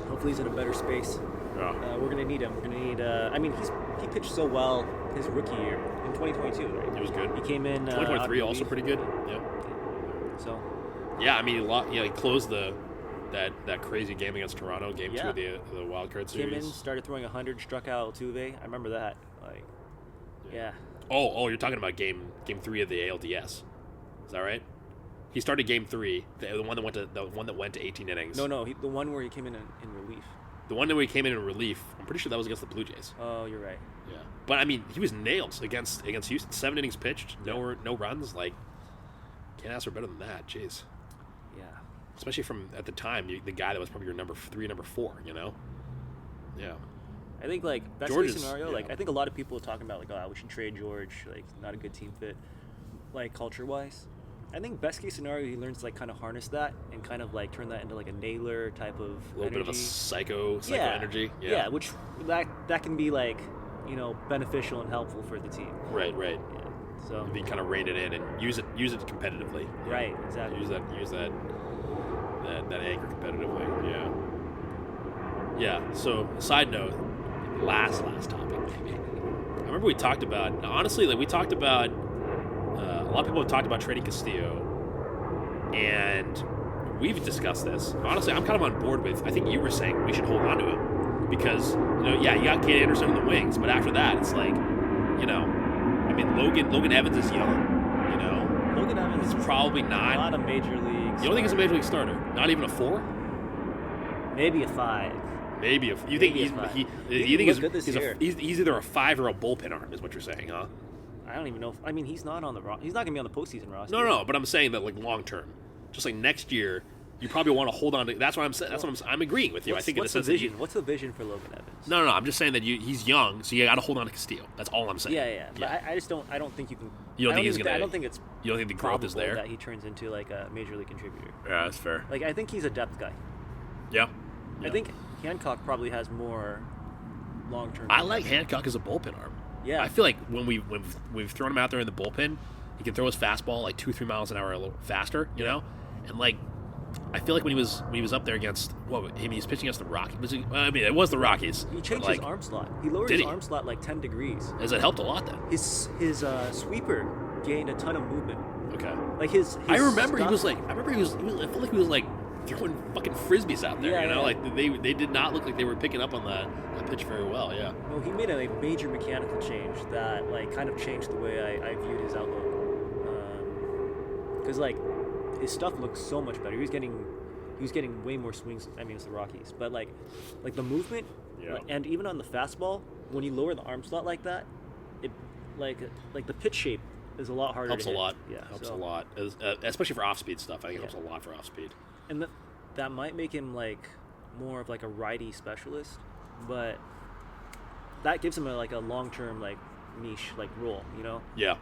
hopefully he's in a better space. Yeah. We're gonna need him. We're gonna need. I mean, he pitched so well his rookie year in 2022, right? It was good. He came in. 2023 also pretty good. Yeah. So. Yeah, I mean, he closed that crazy game against Toronto, Game 2 of the wild card series. Came in, started throwing 100, struck out Altuve. I remember that. Yeah. Oh, you're talking about game 3 of the ALDS. Is that right? He started Game 3, the one that went to 18 innings. No, the one where he came in relief. The one that he came in relief. I'm pretty sure that was against the Blue Jays. Oh, you're right. Yeah, but I mean, he was nails against Houston. 7 innings pitched, no runs. Can't ask for better than that. Jeez. Yeah. Especially from at the time, the guy that was probably your number 3, number 4. Yeah. I think best case scenario. I think a lot of people are talking about oh, we should trade George. Not a good team fit. Culture wise, I think best case scenario he learns to kind of harness that and kind of turn that into a Naylor type of a little bit of a psycho energy. Yeah, which that can be beneficial and helpful for the team. Right. Yeah. So if you kind of rein it in and use it competitively. Right. Exactly. Use that anger competitively. Yeah. Yeah. So side note, last topic maybe. I remember we talked about a lot of people have talked about trading Castillo, and we've discussed this. Honestly, I'm kind of on board with. I think you were saying we should hold on to him because you got Kate Anderson in the wings, but after that, it's I mean, Logan Evans is young. Logan Evans is probably not a major league. You don't think he's a major league starter? Not even a 4? Maybe a 5. Maybe a. You think he's either a 5 or a bullpen arm? Is what you're saying, huh? I don't even know. I mean, he's not on the he's not gonna be on the postseason roster. No, but I'm saying that long term, just next year, you probably want to hold on to. That's what I'm saying. That's what I'm agreeing with you. I think what's the vision? What's the vision for Logan Evans? No. I'm just saying that he's young, so you got to hold on to Castillo. That's all I'm saying. Yeah. But I just don't. I don't think you can. You don't think he's gonna? I don't think it's. You don't think the growth is there? That he turns into a major league contributor. Yeah, that's fair. I think he's a depth guy. Yeah. I think Hancock probably has more long-term. I like Hancock as a bullpen arm. Yeah. I feel like when we've thrown him out there in the bullpen, he can throw his fastball like 2-3 miles an hour a little faster, you know? And like I feel like when he was up there against he was pitching against the Rockies. It was the Rockies. He changed like, his arm slot. He lowered his arm slot like 10 degrees. Has it helped a lot then? His sweeper gained a ton of movement. Okay. Like his I remember stuff, he was like I felt like he was like throwing fucking frisbees out there, you know? Yeah. Like they did not look like they were picking up on that pitch very well, yeah. No, he made a major mechanical change that like kind of changed the way I viewed his outlook. Because like his stuff looks so much better. He was getting way more swings. I mean, it's the Rockies, but like the movement, and even on the fastball, when you lower the arm slot like that, it like the pitch shape is a lot harder. Helps to hit. a lot. Yeah, Helps a lot, especially for off-speed stuff. I think it helps a lot for off-speed. And that might make him like more of like a righty specialist, but that gives him a long-term like niche like role, you know? Yeah.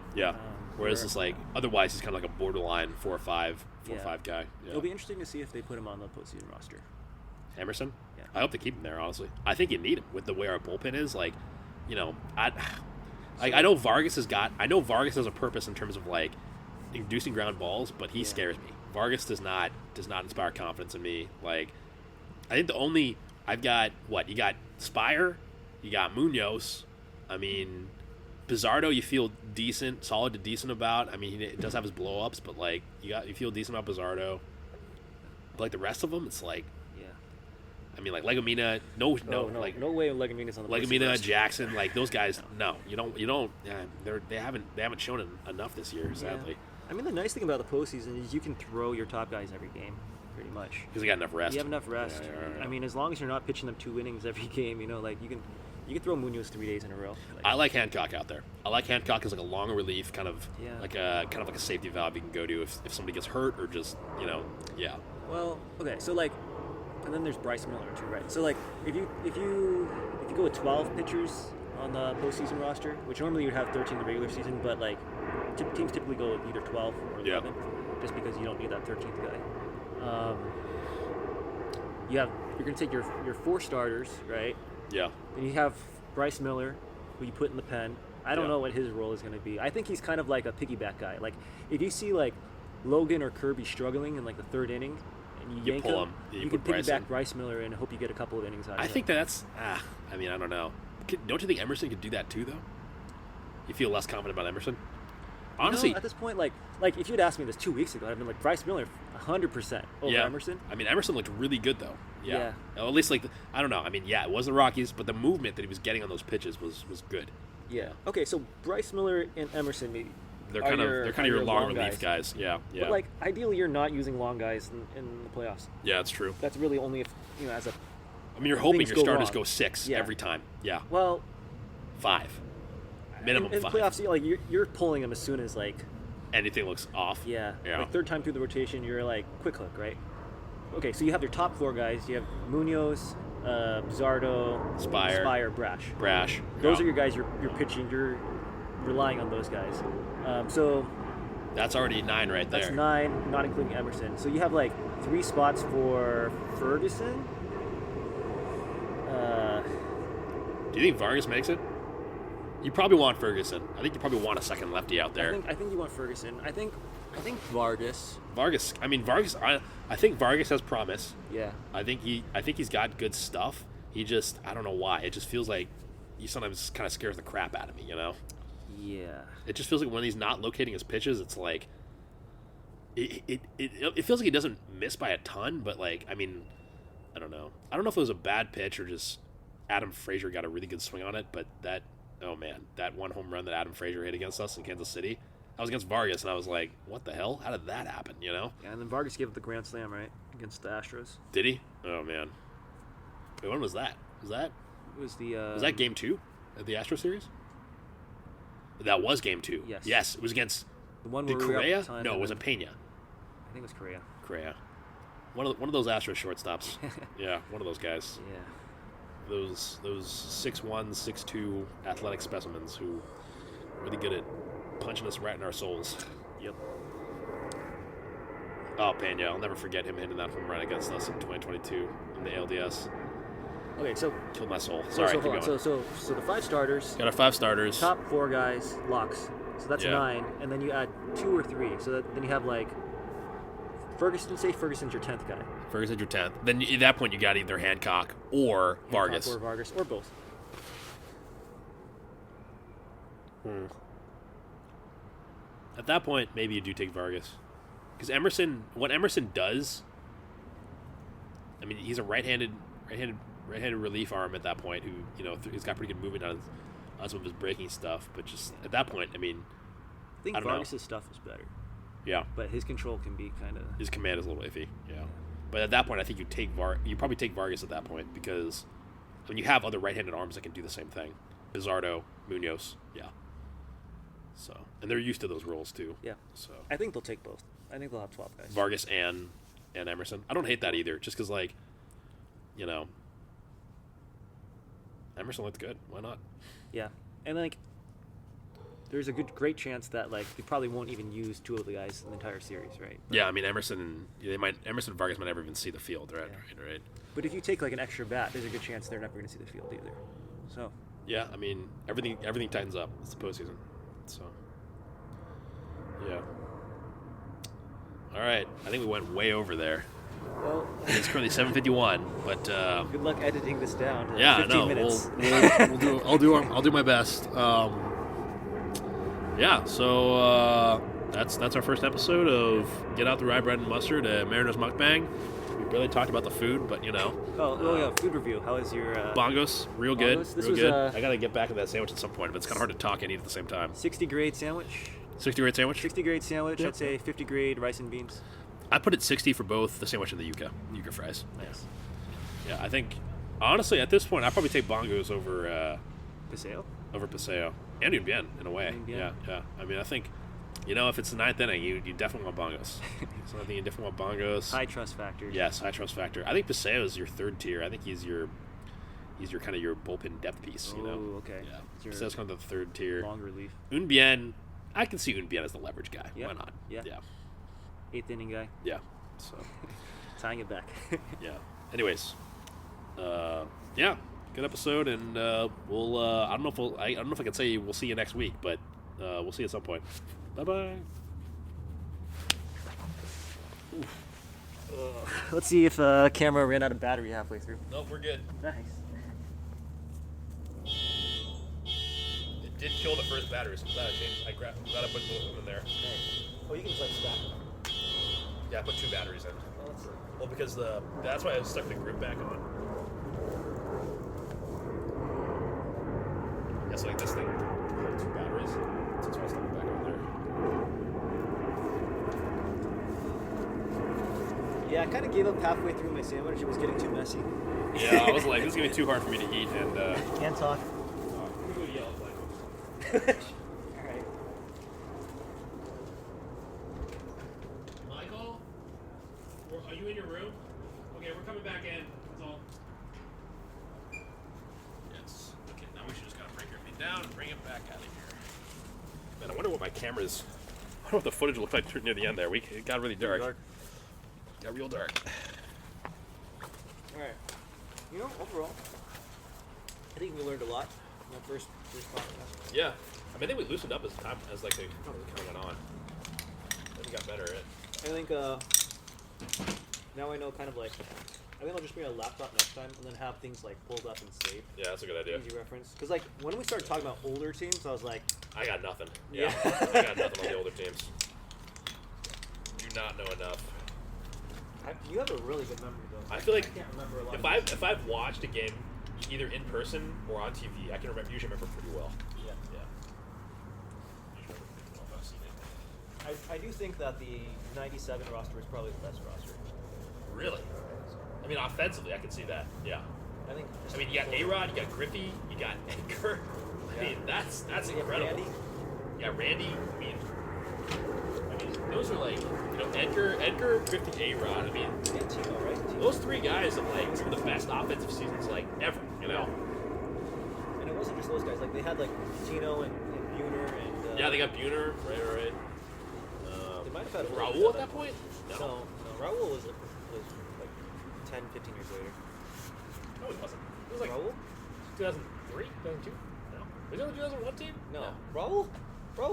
Whereas it's like otherwise he's kind of like a borderline 4-5 guy. Yeah. It'll be interesting to see if they put him on the postseason roster. Emerson? Yeah. I hope they keep him there, honestly. I think you need him with the way our bullpen is. Like, you know, I know Vargas has a purpose in terms of like inducing ground balls, but he scares me. Vargas does not inspire confidence in me. Like, I think I've got you got Spire, you got Munoz. I mean, Bizardo, you feel solid to decent about. I mean, he does have his blow-ups, but like you feel decent about Bizardo. But like the rest of them, it's like, I mean, like Legumina, no way Legumina's on the Legumina, roster. Jackson, like those guys. No, you don't. Yeah, they haven't shown enough this year, sadly. I mean, the nice thing about the postseason is you can throw your top guys every game, pretty much. Because they got enough rest. You have enough rest. Yeah. I mean, as long as you're not pitching them 2 innings every game, you know, like you can throw Munoz 3 days in a row. Like, I like Hancock out there. I like Hancock as like a long relief, kind of like a safety valve you can go to if somebody gets hurt or just Well, okay, so like, and then there's Bryce Miller too, right? So like, if you go with 12 pitchers on the postseason roster, which normally you'd have 13 in the regular season, but like teams typically go with either 12 or 11, just because you don't need that 13th guy. You're gonna take your 4 starters, right? Yeah. Then you have Bryce Miller, who you put in the pen. I don't know what his role is going to be. I think he's kind of like a piggyback guy. Like, if you see, like, Logan or Kirby struggling in, like, the 3rd inning, and you yank pull him, you you can piggyback Bryce Miller and hope you get a couple of innings out of it. I think that's... I mean, I don't know. Don't you think Emerson could do that, too, though? You feel less confident about Emerson? Honestly... at this point, like if you'd asked me this 2 weeks ago, I'd been like, Bryce Miller, 100% over Emerson. I mean, Emerson looked really good, though. Yeah. Well, at least, like, I don't know. I mean, it was the Rockies, but the movement that he was getting on those pitches was good. Yeah. Okay, so Bryce Miller and Emerson, they're kind of your long relief guys. Yeah. But like, ideally, you're not using long guys in the playoffs. Yeah, that's true. That's really only if as a. I mean, you're hoping your starters go 6 every time. Yeah. Well. 5. Minimum in 5. Playoffs, like you're pulling them as soon as like. Anything looks off. Yeah. Yeah. Like 3rd time through the rotation, you're like quick hook, right? Okay, so you have your top 4 guys. You have Munoz, Bizardo, Spire, Brash. Those are your guys. You're pitching. You're relying on those guys. So that's already 9 right there. That's 9, not including Emerson. So you have like 3 spots for Ferguson. Do you think Vargas makes it? You probably want Ferguson. I think you probably want a second lefty out there. I think you want Ferguson. I think Vargas. I mean, Vargas. I think Vargas has promise. Yeah. I think he's got good stuff. He just, I don't know why. It just feels like he sometimes kind of scares the crap out of me. You know. Yeah. It just feels like when he's not locating his pitches, it's like it feels like he doesn't miss by a ton, but like, I mean, I don't know. I don't know if it was a bad pitch or just Adam Frazier got a really good swing on it, but that one home run that Adam Frazier hit against us in Kansas City, I was against Vargas, and I was like, what the hell? How did that happen, you know? Yeah, and then Vargas gave up the grand slam, right, against the Astros. Did he? Oh, man. Wait, when was that? It was the... was that Game 2 of the Astro series? That was Game 2. Yes. Yes, it was against... The one did where Correa? No, it was a Pena. I think it was Correa. Correa. One of those Astro shortstops. Yeah, one of those guys. Yeah. Those 6'1", 6'2" athletic specimens who are really good at punching us right in our souls. Yep. Oh, Pena. I'll never forget him hitting that home run against us in 2022 in the ALDS. Okay, so Killed my soul. so, Sorry, so keep hold on. going. So the 5 starters, Got our 5 starters. top 4 guys, locks. So that's Yeah. 9, and then you add 2 or 3. So then you have like Ferguson. Say Ferguson's your 10th guy. Ferguson's your 10th. Then at that point, you got either Hancock or Vargas. Or Vargas, or both. At that point, maybe you do take Vargas. Because Emerson, what Emerson does, I mean, he's a right-handed relief arm at that point who, he's got pretty good movement on some of his breaking stuff. But just at that point, I mean, I think I don't know. Vargas' stuff is better, yeah, but his control can be kind of. his command is a little iffy. Yeah, but at that point, I think you probably take Vargas at that point because when you have other right-handed arms that can do the same thing, Bizardo, Munoz, yeah. So, and they're used to those roles too. Yeah. So I think they'll take both. I think they'll have 12 guys. Vargas and Emerson. I don't hate that either, just because Emerson looked good. Why not? Yeah, and there's a great chance that they probably won't even use 2 of the guys in the entire series, right? Yeah, I mean Emerson and Vargas might never even see the field, right? Yeah. Right. But if you take an extra bat, there's a good chance they're never going to see the field either. So. Yeah, I mean everything tightens up. It's the postseason, so yeah. All right, I think we went way over there. Well, It's currently 7:51, but good luck editing this down. To yeah, 15 no, minutes. I'll do my best. Yeah, so that's our first episode of Get Out the Rye Bread and Mustard, Mariners Mukbang. We barely talked about the food, but Oh, yeah, food review. How is your bongos, real good, Bongos? This real was, good. I gotta get back to that sandwich at some point, but it's kind of hard to talk and eat at the same time. 60 grade sandwich? 60 grade sandwich. 60 grade sandwich. Yeah. I'd say 50 grade rice and beans. I put it 60 for both the sandwich and the yuca fries. Nice. Yeah, I think honestly at this point I'd probably take bongos over Paseo? and Un Bien in a way. Un Bien. Yeah. I mean, I think if it's the 9th inning, you definitely want bongos. So I think you definitely want bongos. High trust factor. Yes, high trust factor. I think Paseo is your 3rd tier. I think he's your kind of your bullpen depth piece. Oh, okay. Yeah. It's your Paseo's kind of the 3rd tier. long relief. Un Bien, I can see Un Bien as the leverage guy. Yeah. Why not? Yeah. Yeah. 8th inning guy. Yeah. So. Tying it back. Yeah. Anyways, yeah, good episode, and we'll. I don't know if I can say we'll see you next week, but we'll see you at some point. Bye bye. Let's see if camera ran out of battery halfway through. Nope, we're good. Nice. It did kill the first battery, so I'm glad I put both of them in there. Nice. Oh, you can just stack them. Yeah, I put 2 batteries in. Oh, let's see. Well, because that's why I stuck the grip back on. Yeah, so this thing had 2 batteries. So that's why I stuck it back on there. Yeah, I kind of gave up halfway through my sandwich. It was getting too messy. Yeah, I was like, this is gonna be too hard for me to eat, and Can't talk. we go yell at All right. Michael, are you in your room? Okay, we're coming back in. That's all. Yes. Okay, now we should just kind of bring everything down and bring it back out of here. Man, I wonder what my camera's. I wonder what the footage looked like near the end there. It got really dark. Got real dark. All right. Overall, I think we learned a lot in that first podcast. Yeah. I think we loosened up as they kind of went on. I think we got better at it. I think now I know I think I'll just bring a laptop next time and then have things pulled up and saved. Yeah, that's a good idea. Easy reference. Because when we started talking about older teams, I was like, I got nothing. Yeah. I got nothing on the older teams. Do not know enough. you have a really good memory though. I feel like I can't remember a lot. if I've watched a game either in person or on TV, I can usually remember pretty well. Yeah. Usually remember pretty well if I've seen it. I do think that the 97 roster is probably the best roster. Really? I mean, offensively, I can see that. Yeah. I You got A-Rod, you got Griffey, you got Edgar. I mean, that's incredible. Randy. Yeah, Randy. I mean, those are Edgar, Griffey, A-Rod. I mean, And Tino, right? Tino. those 3 guys have some of the best offensive seasons ever. And it wasn't just those guys. They had Tino and Buhner and. Yeah, they got Buhner. Right. They might I've had Raul at that point? No, Raul was like 10, 15 years later. No, it wasn't. It was like Raul? 2003, 2002? No. Was it the 2001 team? No. Raul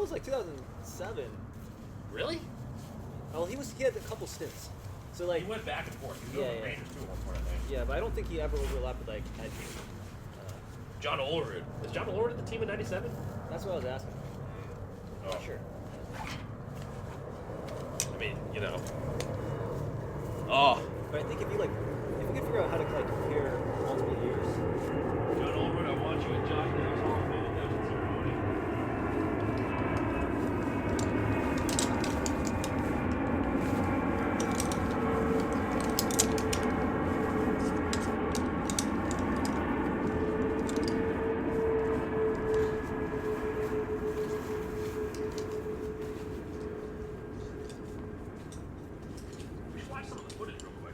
was like 2007. Really? Oh, he had a couple stints. So like He went back and forth. He was Yeah, over yeah. Rangers too at one point, I think. yeah, but I don't think he ever overlapped with like Ed. John Olerud. Is John Olerud at the team in 97? That's what I was asking. I'm not sure. I mean, you know. Oh. But I think if you could figure out how to like compare multiple years. John Olerud, I want you at Josh Davis Hall of Fame induction ceremony. We should watch some of the footage real quick.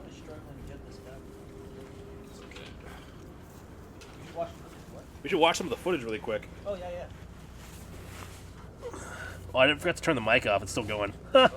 I'm struggling to get this back. It's okay. Watch what? We should watch some of the footage really quick. Oh yeah. Oh, I forgot to turn the mic off. It's still going. Oh,